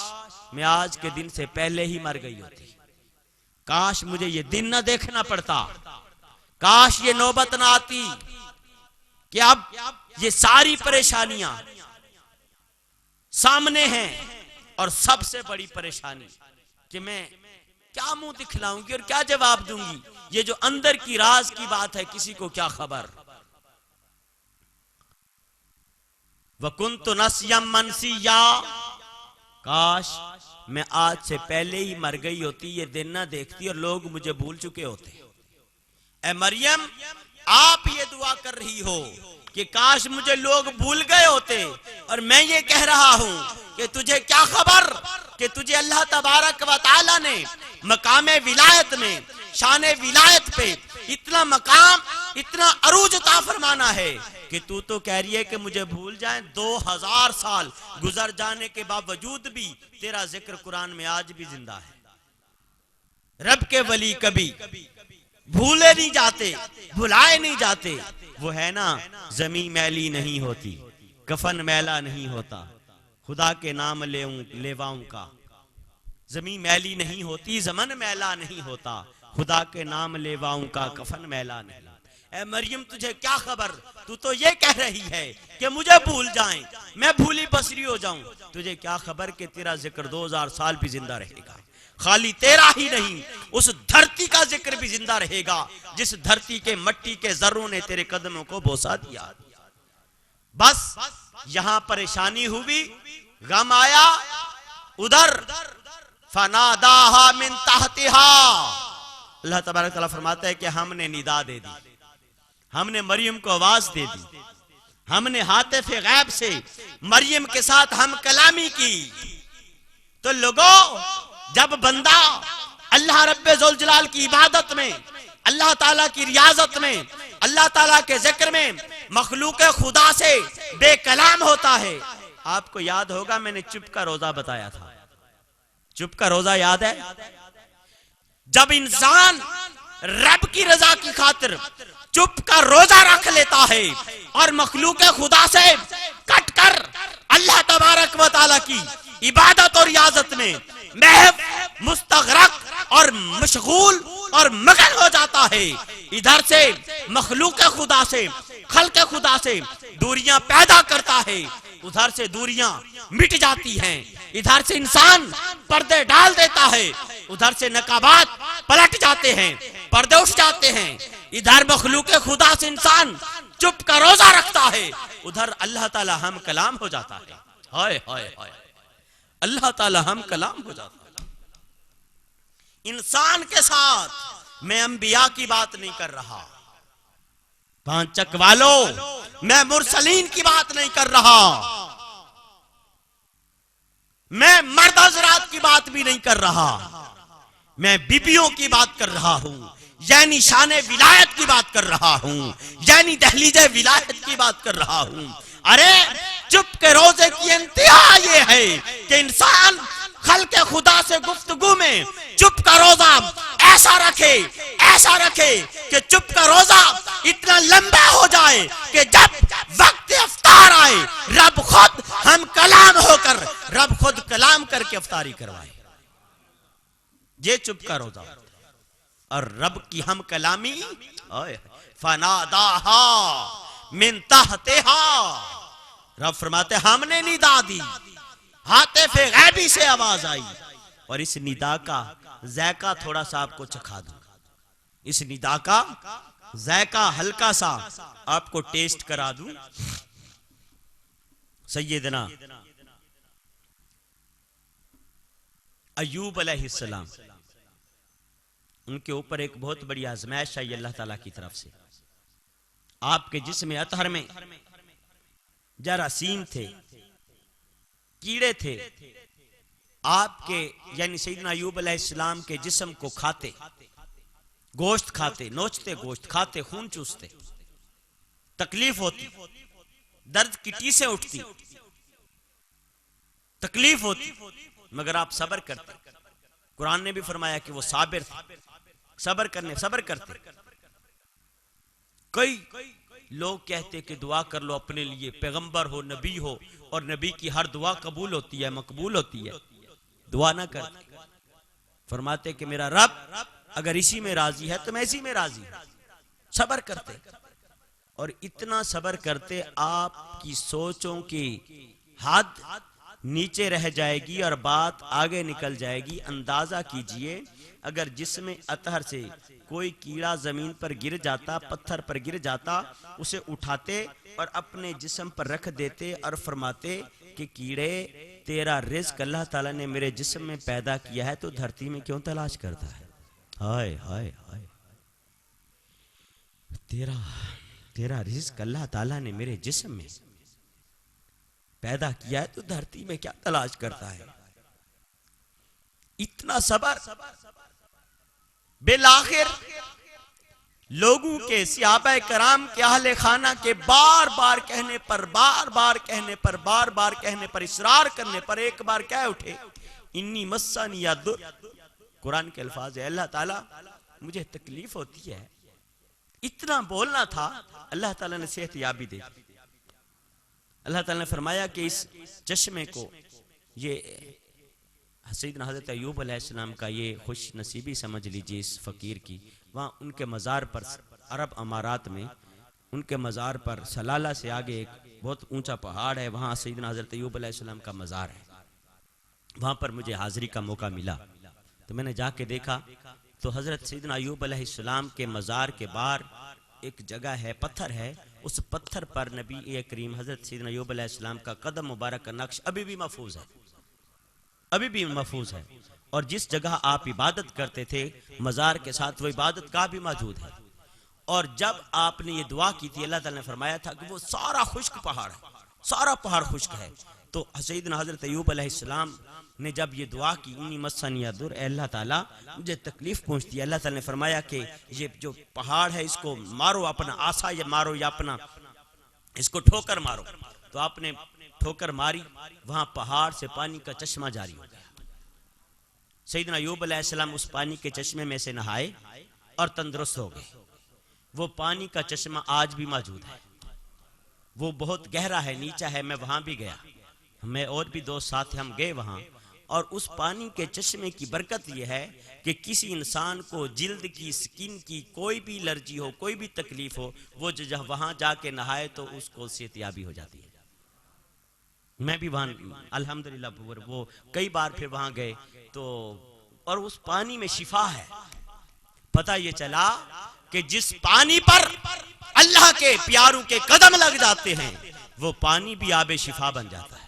मैं आज के दिन से पहले ही मर गई होती, काश मुझे ये दिन ना देखना पड़ता, काश ये नौबत ना आती कि अब ये सारी परेशानियां सामने हैं। और सबसे बड़ी परेशानी कि मैं क्या मुंह दिखलाऊंगी और क्या जवाब दूंगी, ये जो अंदर की राज की बात है, किसी को क्या खबर। वकुन्तु नस्यम मनसिया, काश मैं आज से पहले ही मर गई होती, ये दिन ना देखती और लोग मुझे भूल चुके होते। ए मरियम, आप ये दुआ कर रही हो कि काश मुझे लोग भूल गए होते, और मैं ये कह रहा हूं कि तुझे क्या खबर कि तुझे अल्लाह तबारक व तआला ने मकामे विलायत में, शान विलायत पे इतना मकाम, इतना अरूज अता फरमाना है कि तू तो कह रही है कि मुझे भूल जाए। 2000 साल गुजर जाने के बावजूद भी तेरा जिक्र कुरान में आज भी जिंदा है। रब के वली कभी भूले नहीं जाते, भुलाए नहीं जाते, वो है ना, जमी मैली नहीं होती, कफन मैला नहीं होता, खुदा के नाम लेवाऊं का। जमी मैली नहीं होती, जमन मैला नहीं होता, खुदा के नाम लेवाऊं का, कफन मैला नहीं। ए मरियम तुझे क्या खबर, तू तो ये कह रही है कि मुझे भूल जाएं, मैं भूली बसरी हो जाऊं, तुझे क्या खबर कि तेरा जिक्र 2000 साल भी जिंदा रहेगा। खाली तेरा ही नहीं, उस धरती का जिक्र भी जिंदा रहेगा जिस धरती के मट्टी के जर्रों ने तेरे कदमों को बोसा दिया। बस यहां परेशानी हुई, गम आया, उधर फनादाहा मिन तहतिहा, अल्लाह तबारक तआला फरमाता है कि हमने निदा दे दी, हमने मरियम को आवाज दे दी, हमने हातिफ़े गैब से मरियम के साथ हम कलामी की। तो लोगों, जब बंदा अल्लाह रब्बे ज़ुल जलाल की इबादत में, अल्लाह ताला की रियाजत में, अल्लाह ताला के जिक्र में मखलूक खुदा से बेकलाम होता है। आपको याद होगा मैंने चुप का रोजा बताया था, चुप का रोजा याद है? जब इंसान रब की रजा की खातिर चुप का रोजा रख लेता है और मखलूक खुदा से कट कर अल्लाह तबारक व तआला की इबादत और रियाजत में महव मुस्तगरक और मशगूल और मगन हो जाता है, इधर से मखलूक खुदा से, खल्क खुदा से दूरियां पैदा करता है, उधर से दूरियां मिट जाती हैं, इधर से इंसान पर्दे डाल देता है, उधर से नकाबात पलट जाते हैं, पर्दे उठ जाते हैं, इधर मखलूक खुदा से इंसान चुप का रोजा रखता है, उधर अल्लाह ताला हम कलाम हो जाता है। हाय हाय हाय, अल्लाह ताला हम कलाम हो जाता है। इंसान के साथ मैं अंबिया की बात नहीं कर रहा, पांचक वालों, मैं मुरसलीन की बात नहीं कर रहा, मैं मर्द हज़रात की बात भी नहीं कर रहा, मैं बीबियों की बात कर रहा हूं, यानी शाने विलायत की बात कर रहा हूं, यानी दहलीजे विलायत की बात कर रहा हूं। अरे चुप के रोजे की इंतहा ये है कि इंसान खल्के खुदा से गुफ्तगू में चुप का रोजा ऐसा रखे कि चुप का रोजा इतना लंबा हो जाए कि जब वक्त इफ्तार आए रब खुद हम कलाम होकर, रब खुद कलाम करके इफ्तारी करवाए। ये चुप का रोजा और रब की हम कलामी। फनादाहा मिन तहतिहा, रब फरमाते हमने निदा दी, हातिफ़े गैबी से आवाज आई। और इस निदा का ज़ायका थोड़ा सा आपको चखा दूं, इस निदा का ज़ायका हल्का सा आपको टेस्ट करा दूं। सैयदना अय्यूब अलैहिस्सलाम, उनके ऊपर एक बहुत बड़ी आजमाइश आई अल्लाह ताला की तरफ से। आपके जिस्म अतहर में जरासीम थे, कीड़े थे, आपके यानी सैयदना अय्यूब अलैहिस्सलाम के जिस्म को खाते, गोश्त खाते, नोचते गोश्त खाते, खून चूसते, तकलीफ होती, दर्द की टीसें उठती, तकलीफ होती, मगर आप सब्र करते। कुरान ने भी फरमाया कि वो साबिर थे, सब्र करते। कई लोग कहते कि दुआ कर लो अपने लिए, पैगंबर हो, नबी हो, और नबी की हर दुआ कबूल होती है, मकबूल होती है, दुआ ना करते। फरमाते कि मेरा रब अगर इसी में राजी है तो मैं इसी में राजी हूं। सब्र करते, और इतना सब्र करते आपकी सोचों की हद नीचे रह जाएगी और बात आगे निकल जाएगी। अंदाजा कीजिए अगर जिसमें अतहर से कोई कीड़ा जमीन पर गिर जाता, पत्थर पर गिर जाता, उसे उठाते और अपने जिस्म पर रख देते और फरमाते कि कीड़े तेरा रिज़्क अल्लाह ताला ने मेरे जिस्म में पैदा किया है तो धरती में क्यों तलाश करता है। हाय हाय हाय, तेरा रिज़्क अल्लाह ताला ने मेरे जिस्म में पैदा किया है तो धरती में क्या तलाश करता है। इतना सब्र। बेलाखिर लोगों के सहाबा कराम के अहले खाना के बार बार कहने पर इसरार करने पर एक बार क्या उठे, इन्नी मस्सानी याद। कुरान के अल्फाज है, अल्लाह ताला मुझे तकलीफ होती है। इतना बोलना था, अल्लाह ताला ने सेहत याबी दे दी। अल्लाह ताला ने फरमाया कि इस चश्मे को, ये सैयदना हज़रत अय्यूब अलैहिस्सलाम का ये खुश नसीबी समझ लीजिए इस फ़कीर की। वहाँ उनके मज़ार पर, अरब अमारात में उनके मज़ार पर सलाला से आगे एक बहुत ऊंचा पहाड़ है, वहाँ सैयदना हज़रत अय्यूब अलैहिस्सलाम का मज़ार है। वहाँ पर मुझे हाज़िरी का मौका मिला तो मैंने जाके देखा तो हज़रत सैयदना अय्यूब अलैहिस्सलाम के मज़ार के बाहर एक जगह है, पत्थर है, उस पत्थर पर नबी करीम हज़रत सैयदना अय्यूब अलैहिस्सलाम का कदम मुबारक का नक्श अभी भी महफूज है, अभी भी महफूज है। और जिस जगह आप इबादत करते थे मज़ार के साथ वो इबादत का भी मौजूद है। और जब आपने ये दुआ की थी अल्लाह ताला ने फरमाया था कि वो सारा खुश्क पहाड़ है, सारा पहाड़ खुश्क है। तो सैयदना हज़रत अय्यूब अलैहिस्सलाम ने जब ये दुआ की, इन्नी मस्सनिया दुर, अल्लाह ताला मुझे तकलीफ पहुंचती है, अल्लाह ताला ने फरमाया कि ये जो पहाड़ है इसको मारो, अपना आसा या मारो या अपना इसको ठोकर मारो। तो आपने ठोकर मारी, वहां पहाड़ से पानी का चश्मा जारी हो गया। सैयदना अय्यूब अलैहिस्सलाम उस पानी के चश्मे में से नहाए और तंदुरुस्त हो गए। वो पानी का चश्मा आज भी मौजूद है, वो बहुत गहरा है, नीचा है। मैं वहां भी गया, मैं और भी दोस्त साथ हम गए वहां। और उस पानी के चश्मे की बरकत यह है कि किसी इंसान को जिल्द की, स्किन की कोई भी एलर्जी हो, कोई भी तकलीफ हो, वो जब वहां जाके नहाए तो उसको सेहतयाबी हो जाती है। मैं भी वहां अल्हम्दुलिल्लाह वो कई बार फिर वहां गए तो, और उस पानी में शिफा है। पता ये चला कि जिस पानी पर अल्लाह के प्यारों के कदम लग जाते हैं वो पानी भी आबे शिफा बन जाता है।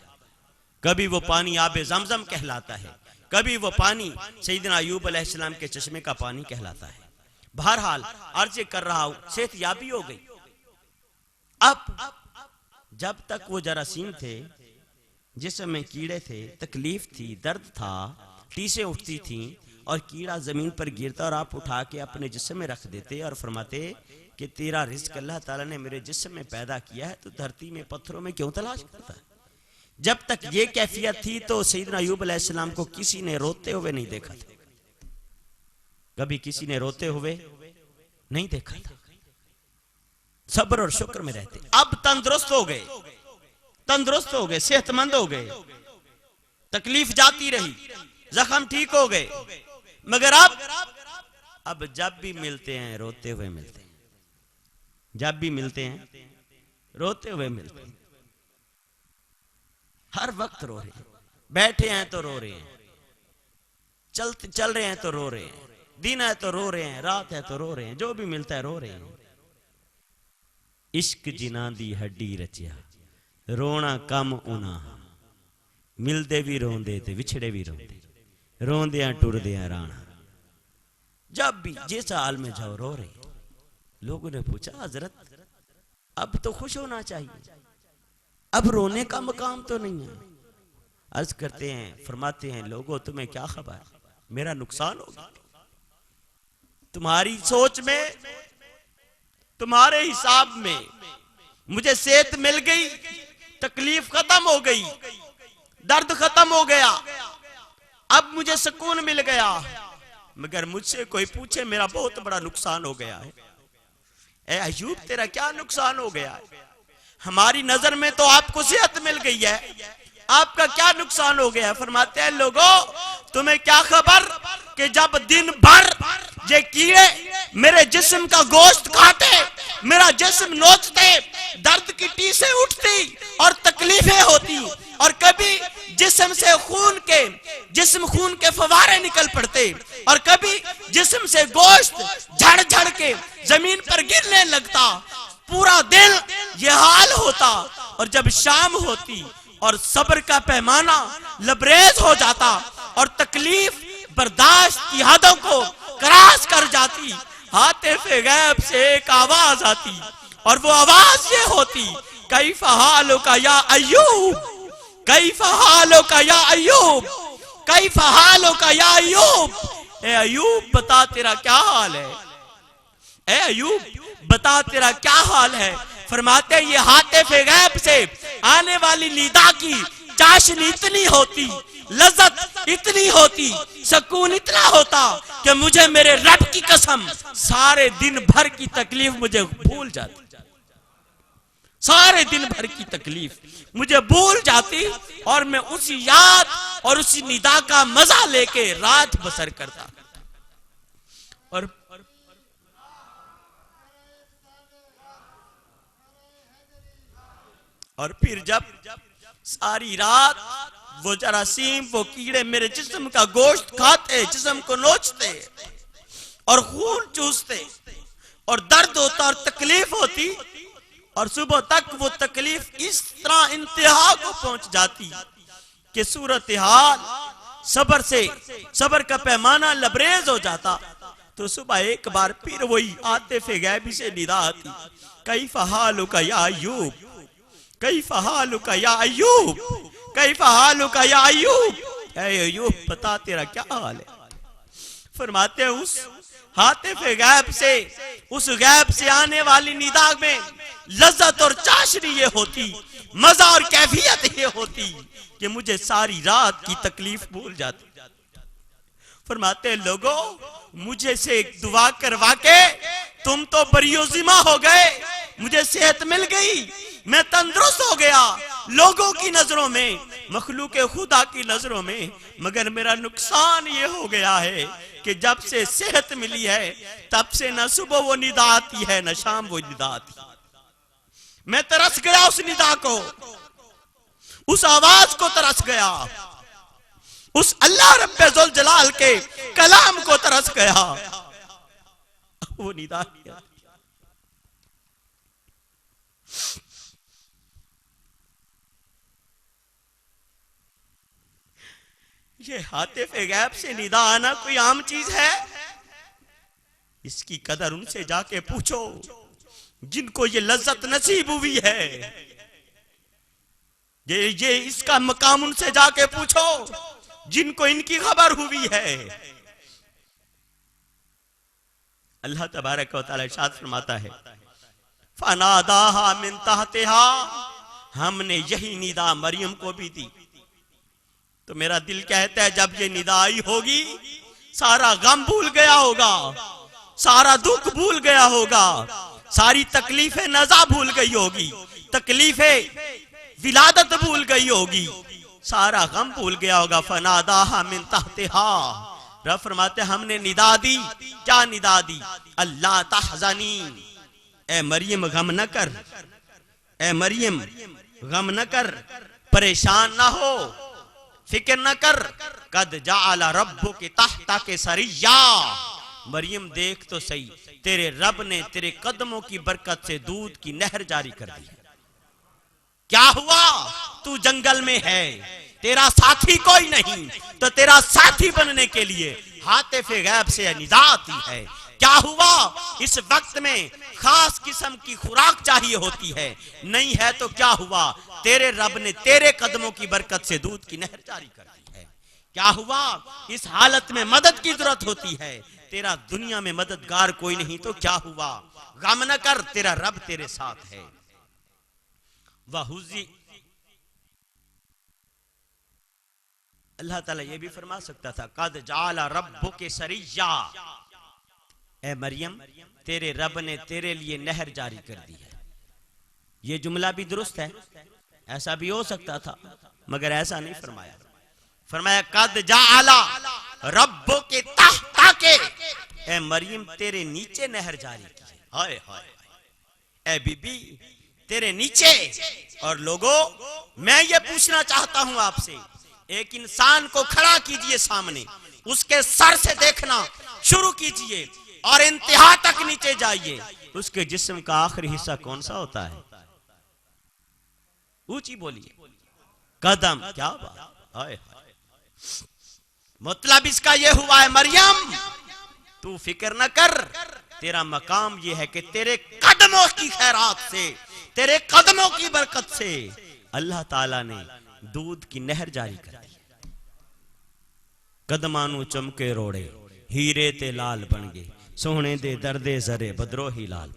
कभी वो पानी आबे ज़मज़म कहलाता है, कभी वो पानी सैयदना अय्यूब अलैहिस्सलाम के चश्मे का पानी कहलाता है। बहरहाल अर्ज़ कर रहा हूं, सेहत याबी हो गई। अब जब तक वो जरासीम थे, जिस्म में कीड़े थे, तकलीफ थी, दर्द था, टीसें उठती थी और कीड़ा जमीन पर गिरता और आप उठा के अपने जिस्म में रख देते और फरमाते कि तेरा रिज़्क अल्लाह ताला ने मेरे जिस्म में पैदा किया है, तो धरती में पत्थरों में क्यों तलाश करता है। जब तक ये कैफियत थी तो सैयदना अय्यूब अलैहिस्सलाम को किसी ने रोते हुए नहीं देखा था, कभी किसी ने रोते हुए नहीं देखा था। सब्र और शुक्र में रहते। अब तंदुरुस्त हो गए, तंदुरुस्त हो गए, सेहतमंद हो गए, तकलीफ जाती रही, जख्म ठीक हो गए, मगर अब जब भी मिलते हैं रोते हुए मिलते हैं, जब भी मिलते हैं रोते हुए मिलते हैं। हर वक्त रो रहे हैं, बैठे हैं तो रो रहे हैं, चल रहे हैं तो रो रहे हैं, दिन है तो रो रहे हैं, रात है तो रो रहे हैं, जो भी मिलता है रो रहे हैं। इश्क जिना दी हड्डी रचिया, रोना कम उना, मिलदे भी रोंदे ते विछड़े भी रोंदे, रोंदियां टुरदियां राणा। जब भी जिस हाल में जाओ रो रहे। लोगों ने पूछा हजरत अब तो खुश होना चाहिए, अब रोने का मकाम तो नहीं है। अर्ज करते हैं, फरमाते हैं, लोगों तुम्हें क्या खबर, मेरा नुकसान हो गया। तुम्हारी सोच में, तुम्हारे हिसाब में मुझे सेहत मिल गई, तकलीफ खत्म हो गई, दर्द खत्म हो गया, अब मुझे सुकून मिल गया। मगर मुझसे कोई पूछे मेरा बहुत बड़ा नुकसान हो गया है। ए अय्यूब तेरा क्या नुकसान हो गया है? हमारी नजर में तो आपको सेहत मिल गई है, आपका क्या नुकसान हो गया है? फरमाते हैं, लोगों तुम्हें क्या खबर कि जब दिन भर ये कीड़े मेरे जिस्म का गोश्त खाते, मेरा जिस्म नोचते, दर्द की टीसें उठती और तकलीफें होती, और कभी जिस्म से खून के फवारे निकल पड़ते, और कभी जिस्म से गोश्त झड़ झड़ के जमीन पर गिरने लगता, पूरा दिन ये हाल होता। और जब शाम होती और सब्र का पैमाना लबरेज हो जाता और तकलीफ बर्दाश्त की हदों को क्रॉस कर जाती, हातिफ़े गैब से एक आवाज आती, और वो आवाज ये होती, कैफ़ा हालुका या अय्यूब, कैफ़ा हालुका या अय्यूब, कैफ़ा हालुका या अय्यूब। ए अय्यूब बता तेरा क्या हाल है, ए अय्यूब बता तेरा क्या हाल है। फरमाते ये हातिफ़े गैब से आने वाली निदा की चाशनी इतनी होती, लज्जत इतनी होती, सुकून इतना होता कि मुझे मेरे रब की कसम सारे दिन भर की तकलीफ मुझे भूल जाती, सारे दिन भर की तकलीफ मुझे भूल जाती और मैं उसी याद और उसी निदा का मजा लेके रात बसर करता। और फिर जब सारी रात वो जरासीम, वो कीड़े मेरे जिस्म का गोश्त खाते, जिस्म को नोचते और खून चूसते और दर्द होता और तकलीफ होती, और सुबह तक वो तकलीफ इस तरह इंतहा को पहुंच जाती कि सूरत हाल सबर का पैमाना लबरेज हो जाता। तो सुबह एक बार फिर वही आतिफ़े गैबी से निदा आती, कैफ़ हालुका या अय्यूब, कैफ़ हालुका या अय्यूब, कैफ़ हालुका या अय्यूब, ऐ अय्यूब बता तेरा क्या हाल है। फरमाते हैं उस आतिफ़े गैब से, उस गैब से आने वाली निदा में लज्जत और चाशनी ये होती, मजा और कैफियत ये होती कि मुझे सारी रात की तकलीफ भूल जाती। फरमाते हैं लोगों, मुझे से एक दुआ करवा के तुम तो बरियोजिमा हो गए, मुझे सेहत मिल गई, मैं तंदुरुस्त हो गया लोगों की नजरों में, मखलूक खुदा की नजरों में, मगर मेरा नुकसान ये हो गया है कि जब से सेहत मिली है तब से न सुबह वो निदा आती है न शाम वो निदा आती। मैं तरस गया उस निदा को, उस आवाज को तरस गया, उस अल्लाह रब्बे जुल जलाल के कलाम को तरस गया। वो निदा किया। ये आतिफ़े गैब से निदा आना कोई आम चीज है? इसकी कदर उनसे जाके पूछो जिनको ये लज्जत नसीब हुई है, ये इसका मकाम उनसे जाके पूछो जिनको इनकी खबर हुई है। अल्लाह तबारक व तआला इरशाद फरमाता है, फनादाहा मिन तहतिहा, हमने यही निदा मरियम को भी दी। तो मेरा दिल कहता है जब ये निदा आई होगी सारा गम भूल गया होगा, सारा दुख भूल गया होगा, सारी तकलीफें नजा भूल गई होगी, तकलीफें विलादत भूल गई होगी, सारा गम भूल गया होगा। फनादाहा मिन तहतिहा, रब फरमाते हमने निदा दी। क्या निदा दी? अल्लाह तहज़नी, ए मरियम गम न कर, ए मरियम गम न कर, परेशान ना हो, फिक्र न कर, कद जाअला रब्बुके तहतके सरिया, मरियम देख तो सही तेरे रब ने तेरे कदमों की बरकत से दूध की नहर जारी कर दी। क्या हुआ? तू जंगल में है, तेरा साथी कोई नहीं, तो तेरा साथी बनने के लिए आतिफ़े गैब से निदा आती है। क्या हुआ? इस वक्त में खास किस्म की खुराक चाहिए होती है, नहीं है तो क्या हुआ? तेरे रब ने तेरे कदमों की बरकत से दूध की नहर जारी कर दी है। क्या हुआ? इस हालत में मदद की जरूरत होती है, तेरा दुनिया में मददगार कोई नहीं, तो क्या हुआ? गम न कर, तेरा रब तेरे साथ है। वहुजी, अल्लाह ताला ये भी फरमा सकता था, कद जाला रब्बुके सरिया, ए मरियम तेरे रब ने तेरे लिए नहर जारी कर दी है। ये जुमला भी दुरुस्त है, ऐसा भी हो सकता था, मगर ऐसा नहीं फरमाया। फरमाया कद जाला रब्बुके तहतके, ए मरियम तेरे नीचे नहर जारी की है। हाय हाय, ए बीबी तेरे नीचे। और लोगों, मैं ये पूछना चाहता हूं आपसे, एक इंसान को खड़ा कीजिए सामने, उसके सर से देखना शुरू कीजिए और इंतहा तक नीचे जाइए, उसके जिस्म का आखिरी हिस्सा कौन सा होता है? ऊंची बोलिए, कदम। क्या बात, हाय हाय। मतलब इसका यह हुआ है मरियम तू फिक्र न कर, तेरा मकाम यह है कि तेरे कदमों की खैरात से, तेरे कदमों की बरकत से अल्लाह ताला ने दूध की नहर जारी कर दी। कदमानू चमके रोड़े, हीरे ते लाल बन गए, सोहने दे दर्दे जरे बदरोही लाल।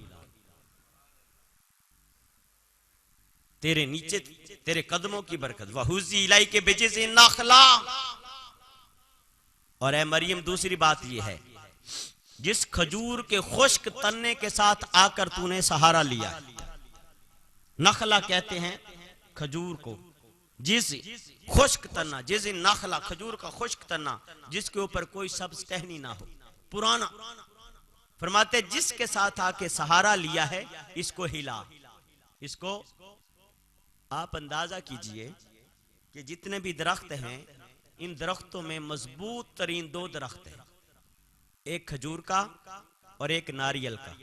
तेरे नीचे तेरे कदमों की बरकत। वहुजी इलाई के बेजे से नाखला। और ए मरियम दूसरी बात यह है जिस खजूर के खुश्क तन्ने के साथ आकर तूने सहारा लिया। नखला कहते हैं खजूर को, जिस खुश्क तना, जिस नखला खजूर का खुश्क तना जिसके ऊपर कोई सब्ज टहनी ना हो, पुराना। फरमाते जिसके साथ आके सहारा लिया है इसको हिला। इसको आप अंदाजा कीजिए कि जितने भी दरख्त हैं इन दरख्तों में मजबूत तरीन दो दरख्त हैं, एक खजूर का और एक नारियल का।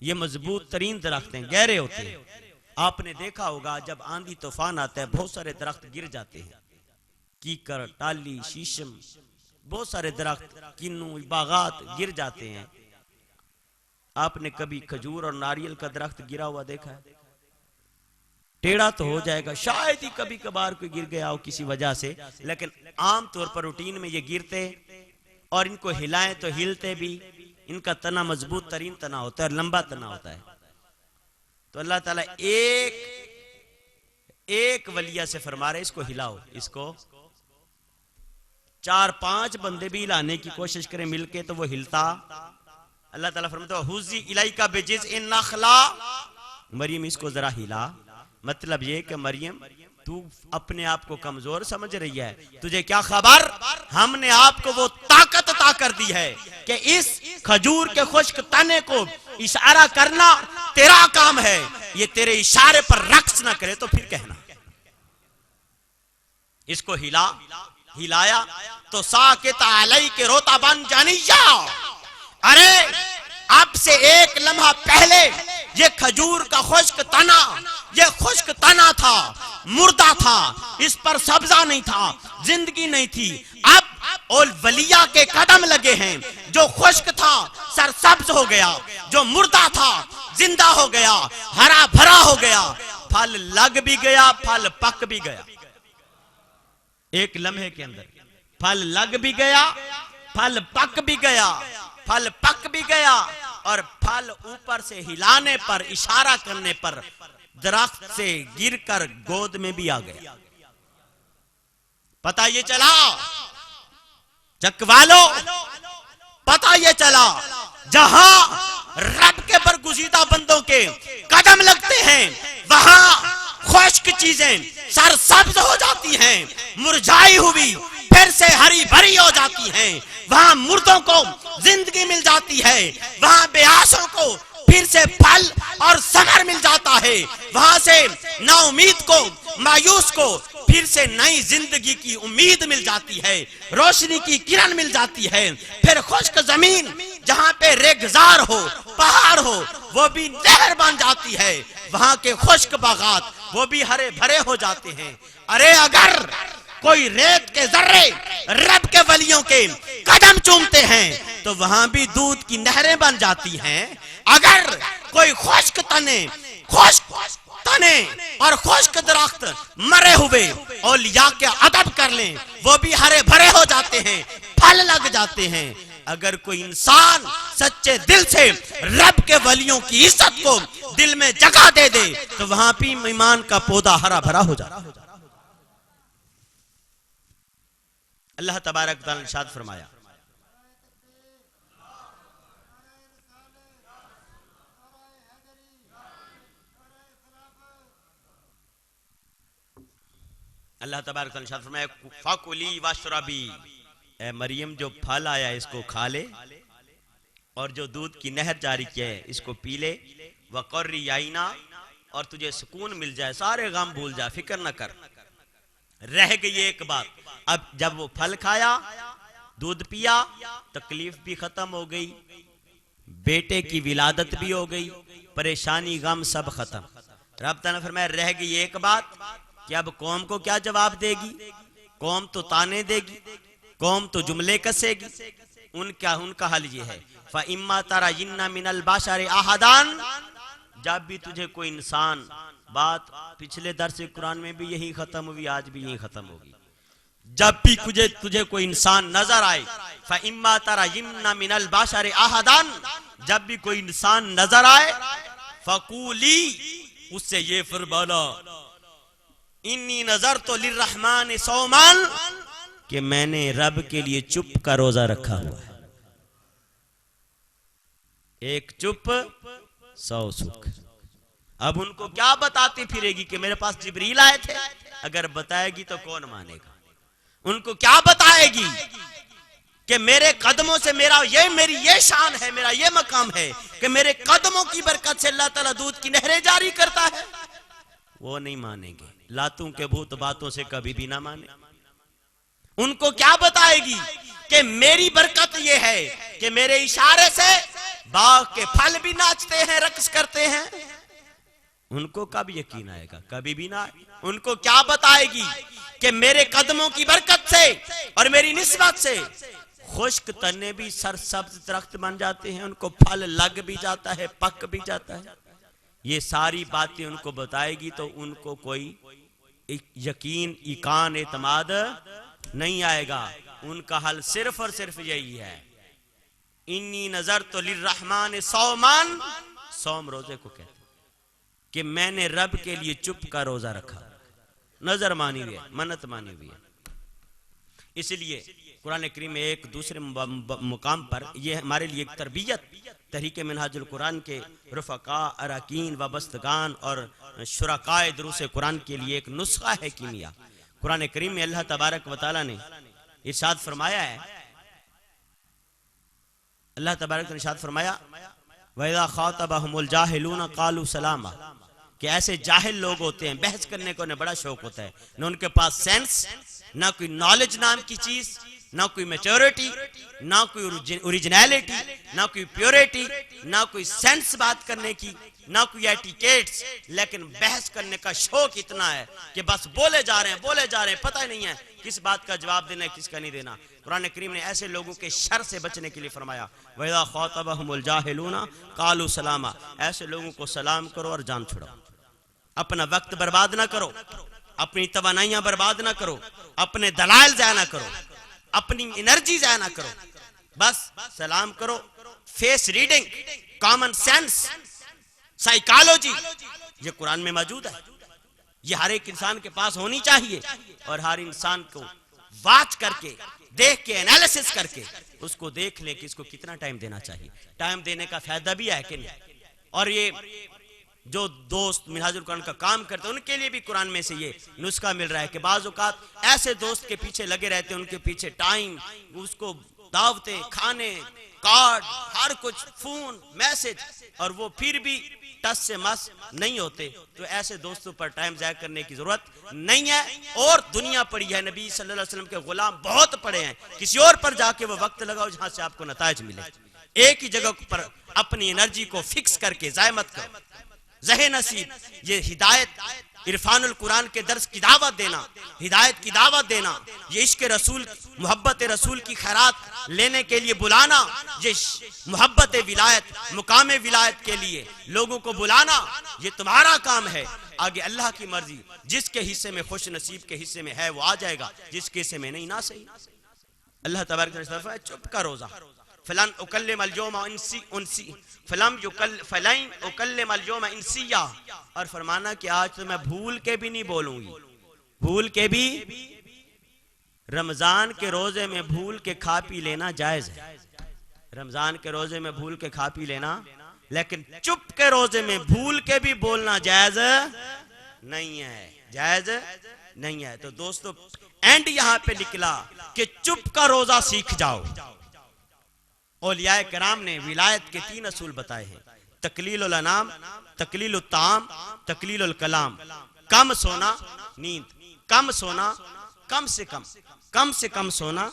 ये मजबूत तरीन दरख्त हैं, गहरे होते हैं। आपने देखा होगा जब आंधी तूफान आता है बहुत सारे दरख्त गिर जाते हैं, कीकर, टाली, शीशम, बहुत सारे दरख्त, किन्नू, बागात गिर जाते हैं। आपने कभी खजूर और नारियल का दरख्त गिरा हुआ देखा है? टेढ़ा तो हो जाएगा, शायद ही कभी कभार कोई गिर गया हो किसी वजह से, लेकिन आम तौर पर रूटीन में ये गिरते और इनको हिलाएं तो हिलते भी। इनका तना मजबूत तरीन तना होता है, लंबा तना होता है। तो अल्लाह ताला एक वलिया से फरमा रहे इसको हिलाओ। इसको 4-5 बंदे भी हिलाने की कोशिश करें मिलके तो वो हिलता। अल्लाह ताला फरमाता है हुज़ी इलाइका बिजिज़इन नखला, मरियम इसको जरा हिला। मतलब ये कि मरियम तू अपने आप को कमजोर समझ रही है, तुझे क्या खबर, हमने आपको वो ताकत अता कर दी है कि इस खजूर के खुश्क तने को इशारा करना तेरा काम है। ये तेरे इशारे पर रक्स ना करे तो फिर कहना। इसको हिलाया तो साकित अलई के रोता बन जानिया। अरे अब से एक लम्हा पहले ये खजूर का खुश्क तना, ये खुश्क तना था, मुर्दा था, इस पर सब्जा नहीं था, जिंदगी नहीं थी। अब और वलिया के कदम लगे हैं। जो खुश्क था सरसब्ज हो गया, जो मुर्दा था जिंदा हो गया, हरा भरा हो गया, फल लग भी गया, फल पक भी गया। एक लम्हे के अंदर फल लग भी गया, फल पक भी गया, फल पक भी गया और फल ऊपर से हिलाने पर, इशारा करने पर दरख्त से गिरकर गोद में भी आ गया। पता ये चला चकवालो, पता ये चला जहां रब के बरगुज़ीदा बंदों के कदम लगते हैं वहां खुश्क चीजें सरसब्ज हो जाती हैं, मुरझाई हुई फिर से हरी भरी हो जाती हैं। वहां मुर्दों को जिंदगी मिल जाती है, वहां बेआसों को फिर से फल और समर मिल जाता है। वहां से नाउमीद को, मायूस को फिर से नई जिंदगी की उम्मीद मिल जाती है, रोशनी की किरण मिल जाती है। फिर खुश्क जमीन जहां पे रेगिजार हो, पहाड़ हो, वो भी नहर बन जाती है। वहां के खुश्क बागात वो भी हरे भरे हो जाते हैं। अरे अगर कोई रेत के जर्रे रब के वलियों के कदम चूमते हैं तो वहां भी दूध की नहरें बन जाती हैं। अगर कोई खुश्क तने और खुश्क दरख्त मरे हुए औलिया के अदब कर लें वो भी हरे भरे हो जाते हैं, फल लग जाते हैं। अगर कोई इंसान सच्चे दिल से रब के वलियों की इज्जत को दिल में जगह दे दे तो वहां भी ईमान का पौधा हरा भरा हो जाता है। अल्लाह तबारक तआला ने इरशाद फरमाया अल्लाह तबारक तआला ने इरशाद फरमाया फकुली वशरबी, ए मरियम जो फल आया इसको खा ले और जो दूध की नहर जारी किया है इसको पी ले। वक़र्री आइना, और तुझे सुकून मिल जाए, सारे गम भूल जा, फिक्र न कर। रह गई एक बात, अब जब वो फल खाया, दूध पिया, तकलीफ भी खत्म हो गई, बेटे की विलादत भी हो गई, परेशानी गम सब खत्म। रब ताला ने फरमाया रह गई एक बात कि अब कौम को क्या जवाब देगी? कौम तो ताने देगी, कौम तो जुमले कसेगी। उनका हल ये है फ़इम्मा तरयिन्ना मिनल बशरि अहदान, जब भी तुझे कोई इंसान, बात पिछले दर्स कुरान में भी यही खत्म हुई, आज भी यही खत्म होगी। जब भी तुझे कोई इंसान नजर आए, फ़इम्मा तरयिन्ना मिनल बशरि अहदान, जब भी कोई इंसान नजर आए, फ़क़ूली, उससे ये फरमाना इन्नी नजर तो लिर्रहमान सौमान, कि मैंने रब के लिए चुप का रोजा रखा हुआ है। एक चुप 100 सुख। अब उनको क्या बताती फिरेगी कि मेरे पास जिब्रील आए थे? अगर बताएगी तो कौन मानेगा? उनको क्या बताएगी कि मेरे कदमों से मेरी ये शान है, मेरा ये मकाम है कि मेरे कदमों की बरकत से अल्लाह ताला दूध की नहरें जारी करता है? वो नहीं मानेंगे। लातों के भूत बातों से कभी भी ना माने। उनको क्या बताएगी कि मेरी बरकत ये है कि मेरे इशारे से बाग के फल भी नाचते हैं, रक्स करते हैं? उनको कब यकीन आएगा? कभी भी ना। उनको क्या बताएगी कि मेरे कदमों की बरकत से और मेरी निस्बत से खुश्क तने भी सरसब्ज दरख्त बन जाते हैं, उनको फल लग भी जाता है, पक भी जाता है। ये सारी बातें उनको बताएगी तो उनको कोई यकीन, ईकान, एतमाद नहीं आएगा। उनका हल सिर्फ और सिर्फ यही है, इन्नी नजर तो लिर्रहमान सौमान। सौम रोजे को कहते हैं कि मैंने रब के लिए चुप का रोजा रखा। नजर मानी हुई है, मन्नत मानी हुई है। इसलिए कुरान करीम में एक दूसरे मुकाम पर यह हमारे लिए एक तरबियत, तहरीक मिनहाजुल कुरान के रुफका, अरकीन, वबस्तगान और शुरकाए दुरूस कुरान के लिए एक नुस्खा है, कीमिया। कुरान करीम में अल्लाह तबारक व तआला ने इरशाद फरमाया है, अल्लाह तबारक ने इरशाद फरमाया, वइज़ा ख़ातबहुमुल जाहिलून क़ालू सलामा, कि ऐसे जाहिल लोग होते हैं, बहस करने को उन्हें बड़ा शौक होता है, न उनके पास सेंस, ना कोई नॉलेज नाम की चीज, ना कोई मैच्योरिटी, ना कोई ओरिजिनलिटी, ना कोई प्योरिटी, ना कोई सेंस बात करने की, ना कोई एटिकेट्स, लेकिन बहस करने का शौक इतना है कि बस बोले जा रहे हैं, पता ही नहीं है किस बात का जवाब देना है, किसका नहीं देना। कुरान करीम ने ऐसे लोगों के शर से बचने के लिए फरमाया, वइज़ा ख़ातबहुमुल जाहिलून क़ालू सलामा, ऐसे लोगों को सलाम करो और जान छुड़ाओ। अपना वक्त बर्बाद ना करो, अपनी तवानाइयां बर्बाद ना करो, अपने दलाइल ज़ाया ना करो, अपनी एनर्जी ज़ाया ना करो, बस सलाम करो। Face reading, common sense, psychology, ये कुरान में मौजूद है। ये हर एक इंसान के पास होनी चाहिए और हर इंसान को वाच करके, देख के, एनालिसिस करके उसको देख ले कि इसको कितना टाइम देना चाहिए। टाइम देने का फायदा भी है कि नहीं। और ये जो दोस्त मिनहाजुल कुरान का काम करते हैं उनके लिए भी कुरान में से ये नुस्खा मिल रहा है कि बाज़ औक़ात ऐसे दोस्त के पीछे लगे रहते हैं, उनके पीछे टाइम, उसको दावतें, खाने, कार्ड, हर कुछ, फोन, मैसेज, और वो फिर भी टस से मस नहीं होते। तो ऐसे दोस्तों पर टाइम ज़ाया करने की जरूरत नहीं है। और दुनिया पड़ी है, नबी सल्लल्लाहु अलैहि वसल्लम के गुलाम बहुत पड़े हैं, किसी और पर जाके वो वक्त लगाओ जहां से आपको नताइज मिले। एक ही जगह पर अपनी एनर्जी को फिक्स करके ज़ाया मत करो। ज़हे नसीब, ये हिदायत, इरफानुल कुरान के दर्स की दावत देना, हिदायत की दावत देना, ये इश्क रसूल, मोहब्बत रसूल की खैरात लेने के लिए बुलाना, ये मोहब्बत विलायत, मुकाम विलायत के लिए लोगों को बुलाना, ये तुम्हारा काम है। आगे अल्लाह की मर्जी, जिसके हिस्से में खुश नसीब के हिस्से में है वो आ जाएगा, जिसके हिस्से में नहीं ना सही। अल्लाह तबारक व तआला चुप का रोजा, फलन उकल्लिमल यौमा उनसी फलम फलन उकल्लिमल यौमा इंसिया, और फरमाना कि आज तो मैं भूल के भी नहीं बोलूंगी। भूल के भी, रमजान के रोजे में भूल के खा पी लेना जायज है, रमजान के रोजे में भूल के खा पी लेना, लेकिन चुप के रोजे में भूल के भी बोलना जायज नहीं है, जायज नहीं है। तो दोस्तों एंड यहां पे निकला कि चुप का रोजा सीख जाओ। औलियाए किराम ने विलायत के 3 असूल बताए हैं, तकलीलुल अनाम, तकलीलुल ताम, तकलीलुल कलाम। कम सोना, नींद, कम सोना, कम से कम सोना,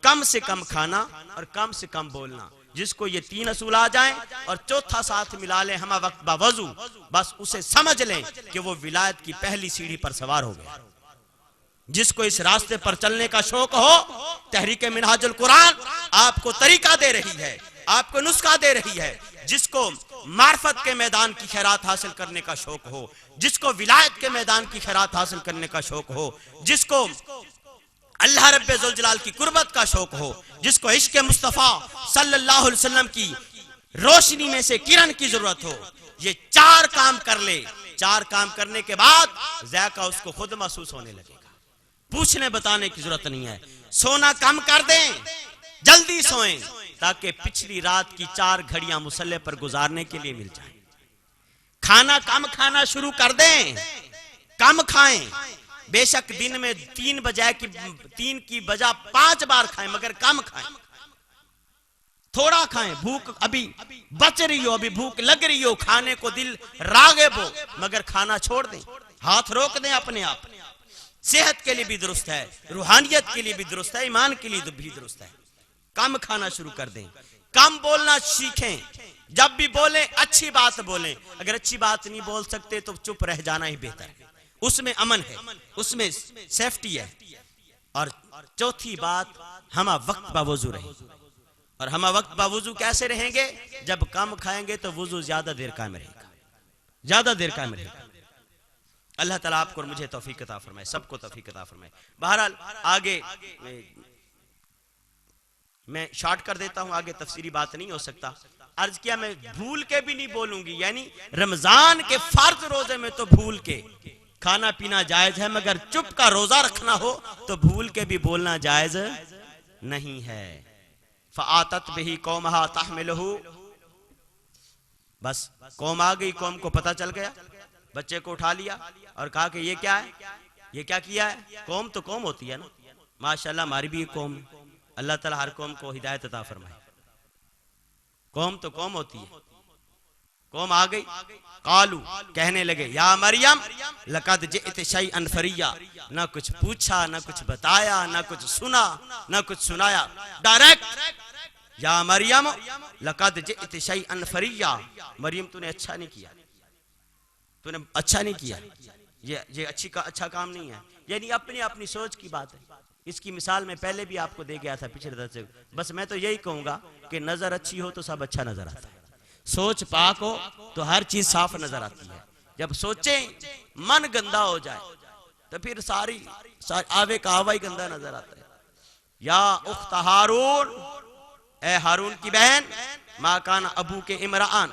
कम से कम खाना और कम से कम बोलना। जिसको ये 3 असूल आ जाएं और चौथा साथ मिला ले हम वक्त बावजू, बस उसे समझ लें कि वो विलायत की पहली सीढ़ी पर सवार हो गया। जिसको इस रास्ते पर चलने का शौक हो, तहरीक मिनहाजुल कुरान आपको तरीका दे रही है, आपको नुस्खा दे रही है। जिसको मार्फत के मैदान की खैरात हासिल करने का शौक हो, जिसको विलायत के मैदान की खैरात हासिल करने का शौक हो, जिसको अल्लाह रब्बे जुल जलाल की कुर्बत का शौक हो, जिसको इश्क मुस्तफा सल्लल्लाहु अलैहि वसल्लम की रोशनी में से किरण की जरूरत हो, ये 4 काम कर ले। 4 काम करने के बाद ज़ायका उसको खुद महसूस होने लगेगा, पूछने बताने की जरूरत नहीं है। सोना कम कर दें, जल्दी सोएं ताकि पिछली रात की 4 घड़ियां मुसल्ले पर गुजारने के लिए मिल जाए। खाना कम खाना शुरू कर दें, कम खाएं। बेशक दिन में 3 की बजाय 5 बार खाएं, मगर कम खाएं, थोड़ा खाएं। भूख अभी बच रही हो, अभी भूख लग रही हो, खाने को दिल राग़िब हो, मगर खाना छोड़ दें, हाथ रोक दें अपने आप। सेहत के लिए भी दुरुस्त है, रूहानियत के लिए भी दुरुस्त है, ईमान के लिए भी दुरुस्त है। कम खाना शुरू कर दें, कम बोलना सीखें। जब भी बोलें अच्छी बात बोलें, अगर अच्छी बात नहीं बोल सकते तो चुप रह जाना ही बेहतर है, उसमें अमन है, उसमें सेफ्टी है। और चौथी बात, हम वक्त बावजू रहें। और हम वक्त बावजू कैसे रहेंगे? जब कम खाएंगे तो वुजू ज्यादा देर कायम रहेगा, ज्यादा देर कायम रहेगा। अल्लाह ताला आपको और मुझे तौफीक अता फरमाए, सबको तौफीक अता फरमाए। बहरहाल आगे मैं शॉर्ट कर देता हूं, आगे तफसीरी बात नहीं हो सकता। अर्ज किया मैं भूल के भी नहीं बोलूंगी, यानी रमजान के फर्ज रोजे में तो भूल के खाना पीना जायज है, मगर चुप का रोजा रखना हो तो भूल के भी बोलना जायज नहीं है। फ़आतत बिही कौमहा तहमिलहु, बस कौम आ गई, कौम को पता चल गया, बच्चे को उठा लिया और कहा कि ये क्या है, ये क्या किया है। कौम तो कौम होती है ना, माशाल्लाह हमारी भी कौम, अल्लाह ताला हर कौम को हिदायत अता फरमाए। कौम तो कौम होती है। कौम आ गई, कालू कहने लगे, या मरियम लक़द जिअति शैअन फरिया, ना कुछ पूछा, ना कुछ बताया, ना कुछ सुना, ना कुछ सुनाया, डायरेक्ट या मरियम लक़द जिअति शैअन फरिया, मरियम तूने अच्छा नहीं किया, तूने अच्छा नहीं किया, ये अच्छा काम नहीं है। यानी अपनी अपनी सोच की बात है। इसकी मिसाल मैं पहले भी आपको दे गया था पिछले दर्स से। बस मैं तो यही कहूंगा कि नजर अच्छी हो तो सब अच्छा नजर आता है, सोच पाक हो तो हर चीज साफ नजर आती है। जब सोचें मन गंदा हो जाए तो फिर सारी आवे का आवा ही गंदा नजर आता है। या उख्त हारून, ए हारून की बहन, मा कान अबू के इमरान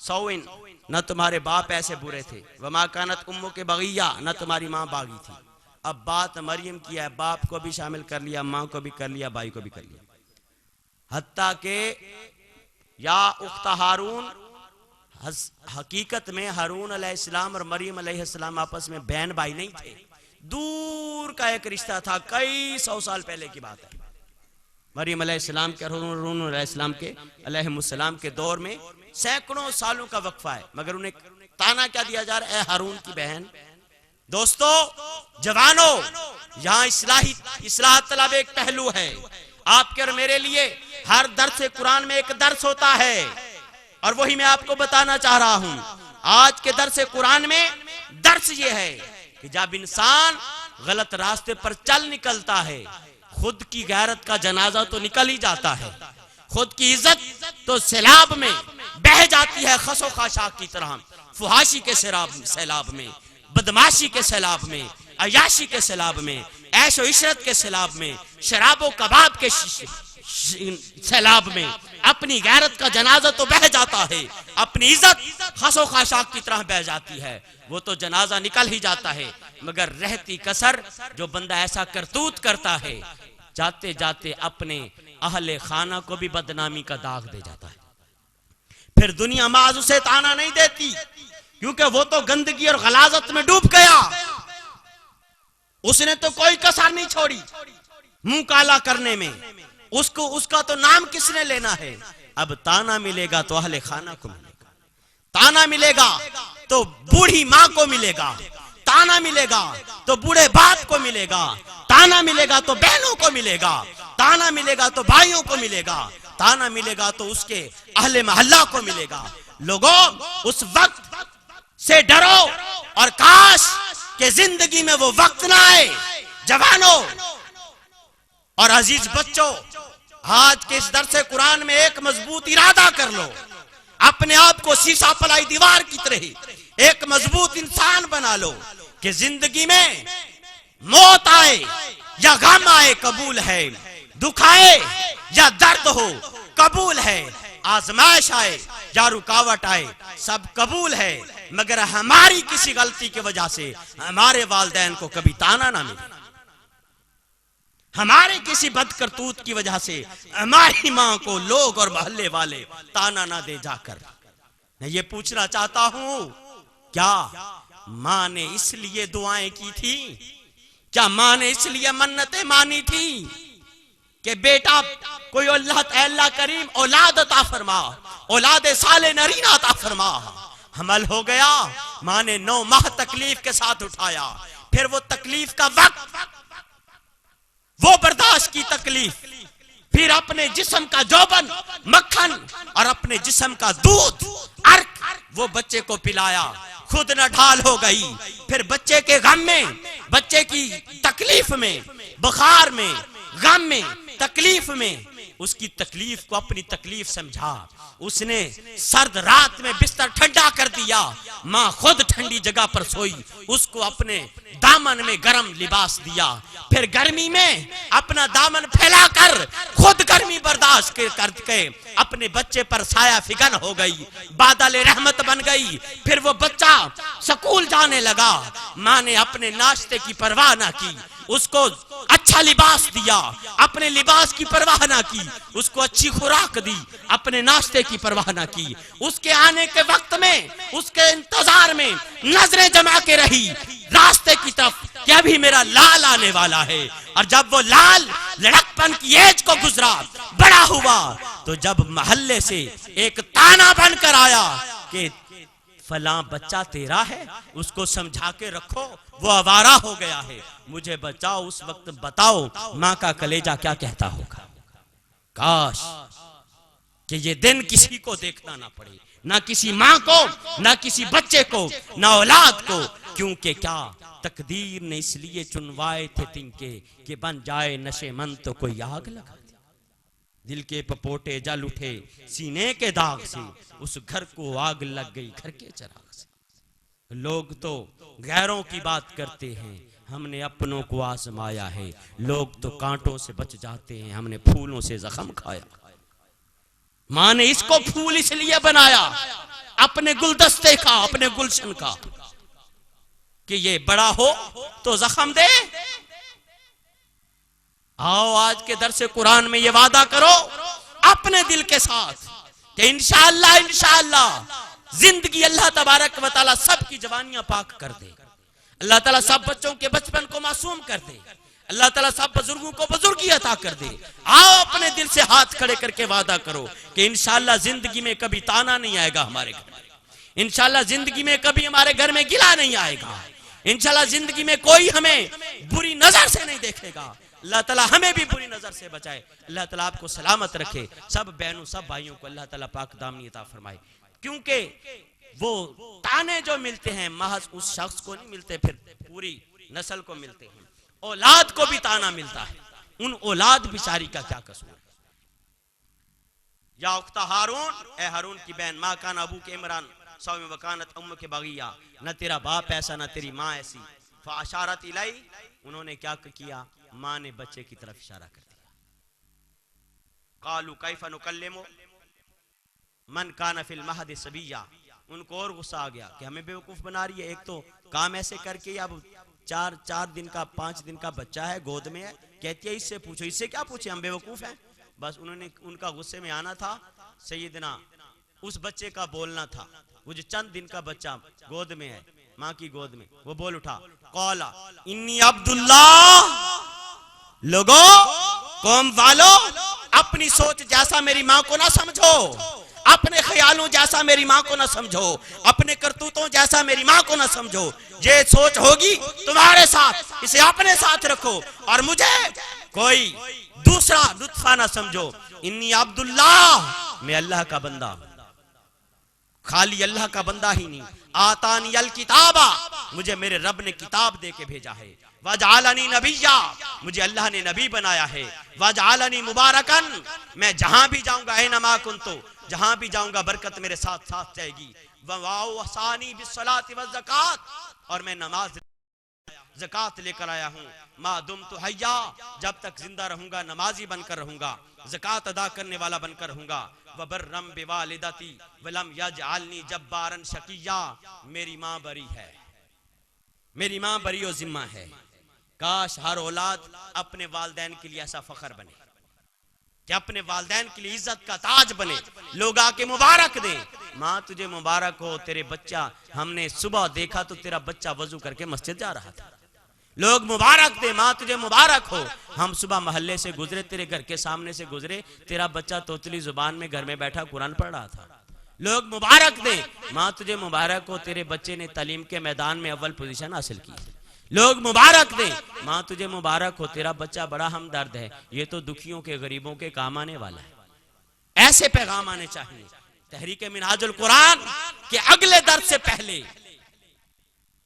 सौइन, न तुम्हारे बाप ऐसे बुरे थे, वमा कानत उम्मु के बगिया, न तुम्हारी माँ बागी थी। अब बात मरियम की है, बाप को भी शामिल कर लिया, माँ को भी कर लिया, भाई को भी कर लिया। हत्ता के या उख्त हारून, हकीकत में हारून अलैहिस्सलाम और मरियम अलैहिस्सलाम आपस में बहन भाई नहीं थे, दूर का एक रिश्ता था, कई 100 साल पहले की बात है। मरियम अलैहिस्सलाम के हारून अलैहिस्सलाम के अलैहिस्सलाम के दौर में सैकड़ों सालों का वक्फा है, मगर उन्हें ताना क्या दिया जा रहा है, हारून की बहन। दोस्तों जवानों, यहाँ इस्लाह तलब एक पहलू है। आपके और मेरे लिए हर दर्स कुरान में एक दर्स होता है, और वही मैं आपको बताना चाह रहा हूं। आज के दर्स कुरान में दर्स ये है कि जब इंसान गलत रास्ते पर चल निकलता है, खुद की गैरत का जनाजा तो निकल ही जाता है, खुद की इज्जत तो सैलाब में बह जाती है, खसो खाशाक की तरह, फुहाशी के सैलाब में, बदमाशी के सैलाब में, अयाशी के सैलाब में, ऐशो इशरत के सैलाब में, शराबो कबाब के सैलाब में अपनी गैरत का जनाजा तो बह जाता है, अपनी इज्जत खसो खाशाक की तरह बह जाती है, वो तो जनाजा निकल ही जाता है, मगर रहती कसर जो बंदा ऐसा करतूत करता है, जाते जाते अपने अहले खाना को भी बदनामी का दाग दे जाता है। फिर दुनिया माज उसे ताना नहीं देती, क्योंकि वो तो गंदगी और गलाजत में डूब गया, उसने तो कोई कसर नहीं छोड़ी मुंह काला करने में। उसका तो नाम किसने लेना है। अब ताना मिलेगा तो अहले खाना को मिलेगा, ताना मिलेगा तो बूढ़ी माँ को मिलेगा, ताना मिलेगा तो बूढ़े बाप को मिलेगा, ताना मिलेगा तो बहनों को मिलेगा, ताना मिलेगा तो भाइयों को मिलेगा, ताना मिलेगा तो उसके अहले मोहल्ला को मिलेगा। लोगों उस वक्त से डरो और काश के जिंदगी में वो वक्त ना आए। जवानों और अजीज बच्चों, आज के इस दर्से कुरान में एक मजबूत इरादा कर लो, अपने आप को शीशा पलाई दीवार की तरह एक मजबूत इंसान बना लो कि जिंदगी में मौत आए या गम आए कबूल है, दुख आए या दर्द हो कबूल है, आजमाइश आए या रुकावट आए सब कबूल है, मगर हमारी किसी गलती की वजह से हमारे वालिदैन को कभी ताना ना मिले। हमारे किसी बदकरतूत की वजह से हमारी माँ को लोग और मोहल्ले वाले ताना ना दे जाकर। मैं ये पूछना चाहता हूं, क्या माँ ने इसलिए दुआएं की थी? क्या माँ ने इसलिए मन्नतें मानी थी कि बेटा कोई अल्लाह करीम औलाद अता फरमा, औलाद साले नरीना अता फरमा? हमल हो गया, माँ ने 9 माह तकलीफ के साथ उठाया, फिर वो तकलीफ का वक्त, वो बर्दाश्त की तकलीफ, फिर अपने जिस्म का जोबन मक्खन और अपने जिस्म का दूध अर्क वो बच्चे को पिलाया, खुद न ढाल हो गई। फिर बच्चे के गम में, बच्चे की तकलीफ में, बुखार में, गम में, तकलीफ में, उसकी तकलीफ को अपनी तकलीफ समझा। उसने सर्द रात में बिस्तर ठंडा कर दिया, माँ खुद ठंडी जगह पर सोई, उसको अपने दामन में गर्म लिबास दिया। फिर गर्मी में अपना दामन फैलाकर खुद गर्मी बर्दाश्त करके अपने बच्चे पर साया फिगन हो गई, बादल रहमत बन गई। फिर वो बच्चा स्कूल जाने लगा, माँ ने अपने नाश्ते की परवाह ना की, उसको अच्छा लिबास दिया, अपने लिबास की परवाह ना की, उसको अच्छी खुराक दी, अपने नाश्ते की परवाह ना की। उसके आने के वक्त में, उसके इंतजार में नजरें जमा के रही रास्ते की तरफ कि अभी मेरा लाल आने वाला है। और जब वो लाल लड़कपन की एज को गुजरा, बड़ा हुआ, तो जब मोहल्ले से एक ताना बनकर आया कि फलां बच्चा तेरा है, उसको समझा के रखो, वो आवारा हो गया है, मुझे बचाओ, उस वक्त बताओ माँ का कलेजा क्या कहता होगा। काश कि ये दिन किसी को देखना ना पड़े, ना किसी माँ को, ना किसी बच्चे को, ना औलाद को, क्योंकि क्या तकदीर ने इसलिए चुनवाए थे तिनके कि बन जाए नशेमंद तो कोई आग लगा दे। दिल के पपोटे जल उठे सीने के दाग से, उस घर को आग लग गई घर के चिराग से। लोग तो गैरों की बात करते हैं, हमने अपनों को आजमाया है। लोग तो कांटों से बच जाते हैं, हमने फूलों से जख्म खाया। माँ ने इसको फूल इसलिए बनाया अपने गुलदस्ते का, अपने गुलशन का, कि ये बड़ा हो तो जख्म दे। आओ आज के दरसे कुरान में ये वादा करो अपने दिल के साथ कि इंशाअल्लाह इंशाअल्लाह जिंदगी अल्लाह तबारक व तआला सबकी जवानियां पाक कर दे, अल्लाह ताला सब बच्चों के बचपन को मासूम कर दे, अल्लाह ताला सब बुजुर्गों को बुजुर्गी अता कर दे। आओ अपने दिल से हाथ खड़े करके वादा करो कि इंशाअल्लाह जिंदगी में कभी ताना नहीं आएगा हमारे घर में, इंशाअल्लाह जिंदगी में कभी हमारे घर में गिला नहीं आएगा, इंशाअल्लाह जिंदगी में कोई हमें बुरी नजर से नहीं देखेगा। अल्लाह ताला हमें भी बुरी नजर से बचाए, अल्लाह ताला आपको सलामत रखे, सब बहनों सब भाइयों को अल्लाह ताला पाक दामनी अता फरमाए। क्योंकि वो ताने जो मिलते हैं महज उस शख्स को नहीं मिलते, फिर पूरी नस्ल को मिलते हैं। औलाद को भी ताना मिलता है, उन औलाद बिचारी का क्या कसूर है। या उख्ता हारून, ए हारून की बहन, माँ कान अबू के इमरान सौम वकानत उम्म के बगिया, न तेरा बाप ऐसा न तेरी माँ ऐसी। फाशारत इलाई, उन्होंने क्या किया, माँ ने बच्चे की तरफ इशारा कर दिया। कालू कैफा नुकल्लिमु मन कान फिल महद सबिया, उनको और गुस्सा आ गया कि हमें बेवकूफ बना रही है। एक तो काम ऐसे करके, अब चार दिन का 5 दिन का बच्चा है, गोद में है, कहती है इससे पूछो, इससे क्या पूछे, हम बेवकूफ हैं। बस उन्होंने उनका गुस्से में आना था, सैयदना उस बच्चे का बोलना था। वो जो चंद दिन का बच्चा गोद में है, माँ की गोद में, वो बोल उठा, कौला इन्नी अब्दुल्ला। लोगो, कौम वालो, अपनी सोच जैसा मेरी माँ को ना समझो, अपने ख्यालों जैसा मेरी माँ को ना समझो, अपने करतूतों जैसा मेरी माँ को ना समझो। ये सोच होगी तुम्हारे साथ, इसे अपने साथ रखो और मुझे कोई दूसरा लुत्फा ना समझो। इन्नी अब्दुल्ला, मैं अल्लाह का बंदा, खाली अल्लाह का बंदा ही नहीं, आतानी अल किताबा, मुझे मेरे रब ने किताब दे के भेजा है। वजअलनी नबिय्या, मुझे अल्लाह ने नबी बनाया है। वजअलनी मुबारकन, मैं जहां भी जाऊंगा, ऐनमा कुन्तु, जहां भी जाऊंगा बरकत मेरे साथ साथ जाएगी। वसानी बिस्सलाति वज़कात, और मैं नमाज ज़कात लेकर आया हूँ। मा दुमतु हय्या, जब तक जिंदा रहूंगा नमाजी बनकर रहूंगा, ज़कात अदा करने वाला बनकर रहूंगा। वबर्रम बिवालिदती वलम यजअलनी जब्बारन शकिया, मेरी माँ बरी है, मेरी माँ बरी और जिम्मा है, काश हर औलाद अपने वालिदैन के लिए ऐसा फख्र बने कि अपने वालिदैन के लिए इज्जत का ताज बने, लोग आके मुबारक दें, माँ तुझे मुबारक हो तेरे बच्चा, हमने सुबह देखा तो तेरा बच्चा वजू करके मस्जिद जा रहा था। लोग मुबारक दे, माँ तुझे मुबारक हो, हम सुबह मोहल्ले से गुजरे, तेरे घर के सामने से गुजरे, तेरा बच्चा तोतली जुबान में घर में बैठा कुरान पढ़ रहा था। लोग मुबारक दे, माँ तुझे मुबारक हो तेरे बच्चे ने तालीम के मैदान में अव्वल पोजीशन हासिल की। लोग मुबारक दे, माँ तुझे मुबारक हो तेरा बच्चा बड़ा हमदर्द है, ये तो दुखियों के गरीबों के काम आने वाला है। ऐसे पैगाम आने चाहिए तहरीक मिनहाजुल कुरान के अगले दर्द से पहले।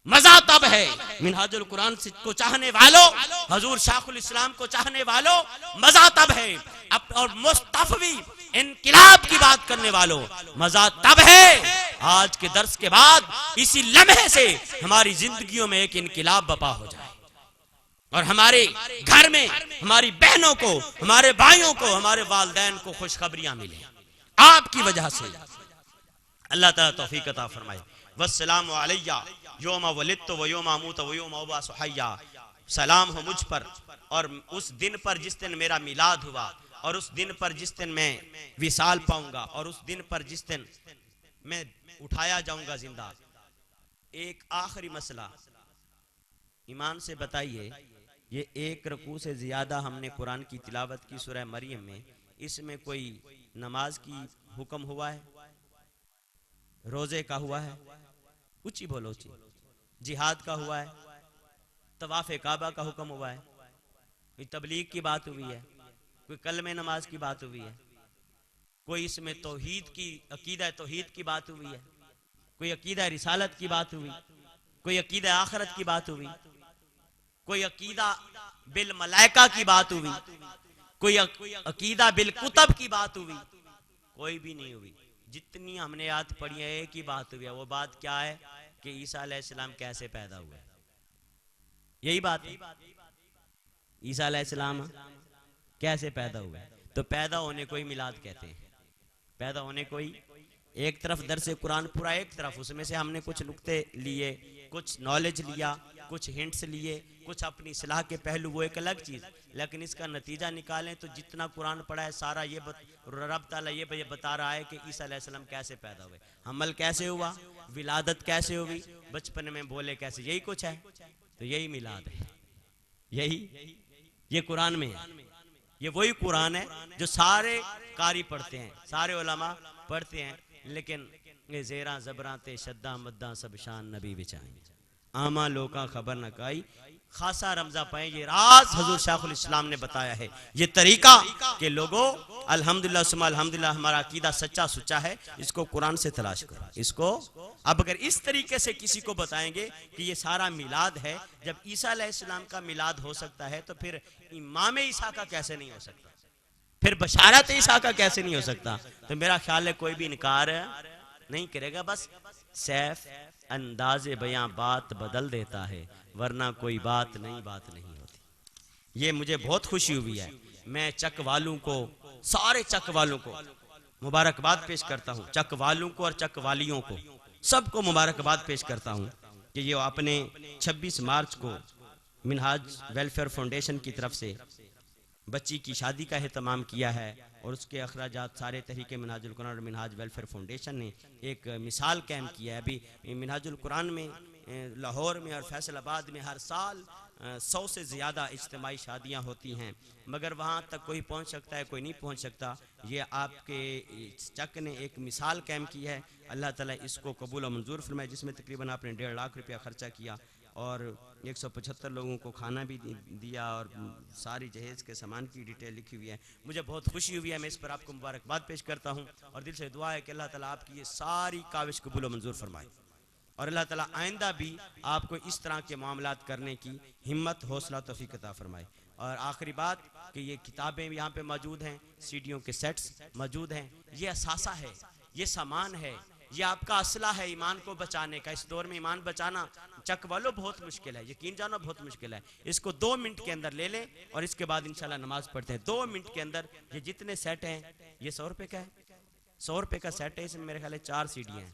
मजा तब है मिनहाजुल कुरान को चाहने वालों, हजूर शाखुल इस्लाम को चाहने वालों, मजा तब है। और मुस्तफवी इनकिलाब की बात करने वालों, मजा तब है आज के दर्स के बाद इसी लम्हे से हमारी जिंदगियों में एक इनकिलाब बपा हो जाए और हमारे घर में हमारी बहनों को, हमारे भाइयों को, हमारे वालिदैन को खुशखबरियां मिले आपकी वजह से। अल्लाह ताला तौफीक अता फरमाए। वस्सलामु अलैया योमा वलिदतु व योमा अमूतु व योमा उबअसु हय्या। सलाम हो मुझ पर और उस दिन पर जिस दिन मेरा मिलाद हुआ, और उस दिन पर जिस दिन मैं विसाल पाऊंगा, और उस दिन पर जिस दिन मैं उठाया जाऊंगा जिंदा। एक आखिरी मसला, ईमान से बताइए, ये एक रकू से ज्यादा हमने कुरान की तिलावत की सूरह मरियम में, इसमें कोई नमाज की हुक्म हुआ है, रोजे का हुआ है, ऊंची बोलो ऊंची, जिहाद का हुआ है, तवाफ़े काबा का हुक्म हुआ है, कोई तबलीग की बात हुई है, कोई कलमे नमाज की बात हुई है, कोई इसमें तौहीद की अकीदा तौहीद की बात हुई है, कोई अकीदा रिसालत की बात हुई, कोई अकीदा आखिरत की बात हुई, कोई अकीदा बिल मलाइका की बात हुई, कोई अकीदा बिल कुतब की बात हुई, कोई भी नहीं हुई। जितनी हमने याद पढ़ी है एक ही बात हुई है, वो बात क्या है कि ईसा अलैहिस्सलाम कैसे पैदा हुए, यही बात है। ईसा अलैहिस्सलाम कैसे पैदा हुए, तो पैदा होने को ही मिलाद कहते हैं। पैदा होने को ही, एक तरफ दर्स कुरान पूरा, एक तरफ उसमें से हमने कुछ नुक्ते लिए, कुछ नॉलेज लिया, कुछ हिंट्स लिए, कुछ अपनी सलाह के पहलू, वो एक अलग चीज़। लेकिन इसका नतीजा निकालें तो जितना कुरान पढ़ा है सारा ये रब ताला ये बता रहा है कि ईसा अलैहिस्सलाम कैसे पैदा हुए, हमल कैसे हुआ, विलादत कैसे हुई, बचपन में बोले कैसे, यही कुछ है। तो यही मिलाद है, यही ये कुरान में है। ये वही कुरान है जो सारे कारी पढ़ते हैं, सारे उलमा पढ़ते हैं, लेकिन ये ज़ेरा ज़बरा ते शद्दा मद्दा सब शान नबी बिचाई, आमा लोका खबर न काई, खासा रमजा पाए। ये राज हजूर शाखुल इस्लाम ने बताया है, ये तरीका के लोगों अल्हम्दुलिल्लाह सुम्मा अल्हम्दुलिल्लाह हमारा अकीदा सच्चा सुच्चा है, इसको कुरान से तलाश करो इसको। अब अगर इस तरीके से किसी को बताएंगे कि ये सारा मिलाद है, जब ईसा अलैहिस्सलाम का मिलाद हो सकता है तो फिर इमाम ईसा का कैसे नहीं हो सकता, फिर बशारत ईसा का कैसे नहीं हो सकता। तो मेरा ख्याल है कोई भी इनकार नहीं करेगा, बस सैफ अंदाज़े बयां बात बदल देता है, वरना कोई बात नहीं होती। ये मुझे बहुत खुशी हुई है, मैं चक वालों को, सारे चक वालों को मुबारकबाद पेश करता हूँ, चक वालों को और चक वालियों को सबको मुबारकबाद पेश करता हूँ कि ये आपने 26 मार्च को मिनहाज वेलफेयर फाउंडेशन की तरफ से बच्ची की शादी का एहतमाम किया है, और उसके अखराजात सारे तहरीके मिनहाजुल कुरान और मिनहाज वेलफेयर फाउंडेशन ने एक मिसाल कायम किया है। अभी मिनहाजुल कुरान में लाहौर में और फैसलाबाद में हर साल 100 से ज़्यादा इज्तिमाई शादियां होती हैं, मगर वहाँ तक कोई पहुँच सकता है, कोई नहीं पहुँच सकता। ये आपके चक ने एक मिसाल कायम की है, अल्लाह ताला इसको कबूल और मंजूर फरमाए, जिसमें तकरीबन आपने 1.5 लाख रुपया ख़र्चा किया और 175 लोगों को खाना भी दिया और सारी जहेज़ के सामान की डिटेल लिखी हुई है। मुझे बहुत खुशी हुई है, मैं इस पर आपको मुबारकबाद पेश करता हूँ और दिल से दुआ है कि अल्लाह ताला आपकी ये सारी काविश कबूल मंजूर फरमाए और अल्लाह ताला आइंदा भी आपको इस तरह के मामलात करने की हिम्मत, हौसला, तौफीक अता फरमाए। और आखिरी बात कि ये किताबें यहाँ पे मौजूद हैं, सीडियों के सेट्स मौजूद हैं, ये असासा है, ये सामान है, ये आपका असला है ईमान को बचाने का। इस दौर में ईमान बचाना चक वालों बहुत मुश्किल है, यकीन जानो बहुत मुश्किल है। इसको 2 मिनट के अंदर ले लें और इसके बाद इंशाल्लाह नमाज पढ़ते हैं। 2 मिनट के अंदर ये जितने सेट हैं, ये 100 रुपये का है, 100 रुपये का सेट है। इसमें मेरे ख्याल है 4 सीडियाँ हैं,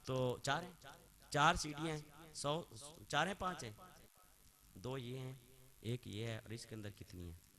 तो 4 सीडियाँ हैं, 100 4 हैं, 5 हैं, 2 ये हैं, एक ये है और इसके अंदर कितनी है।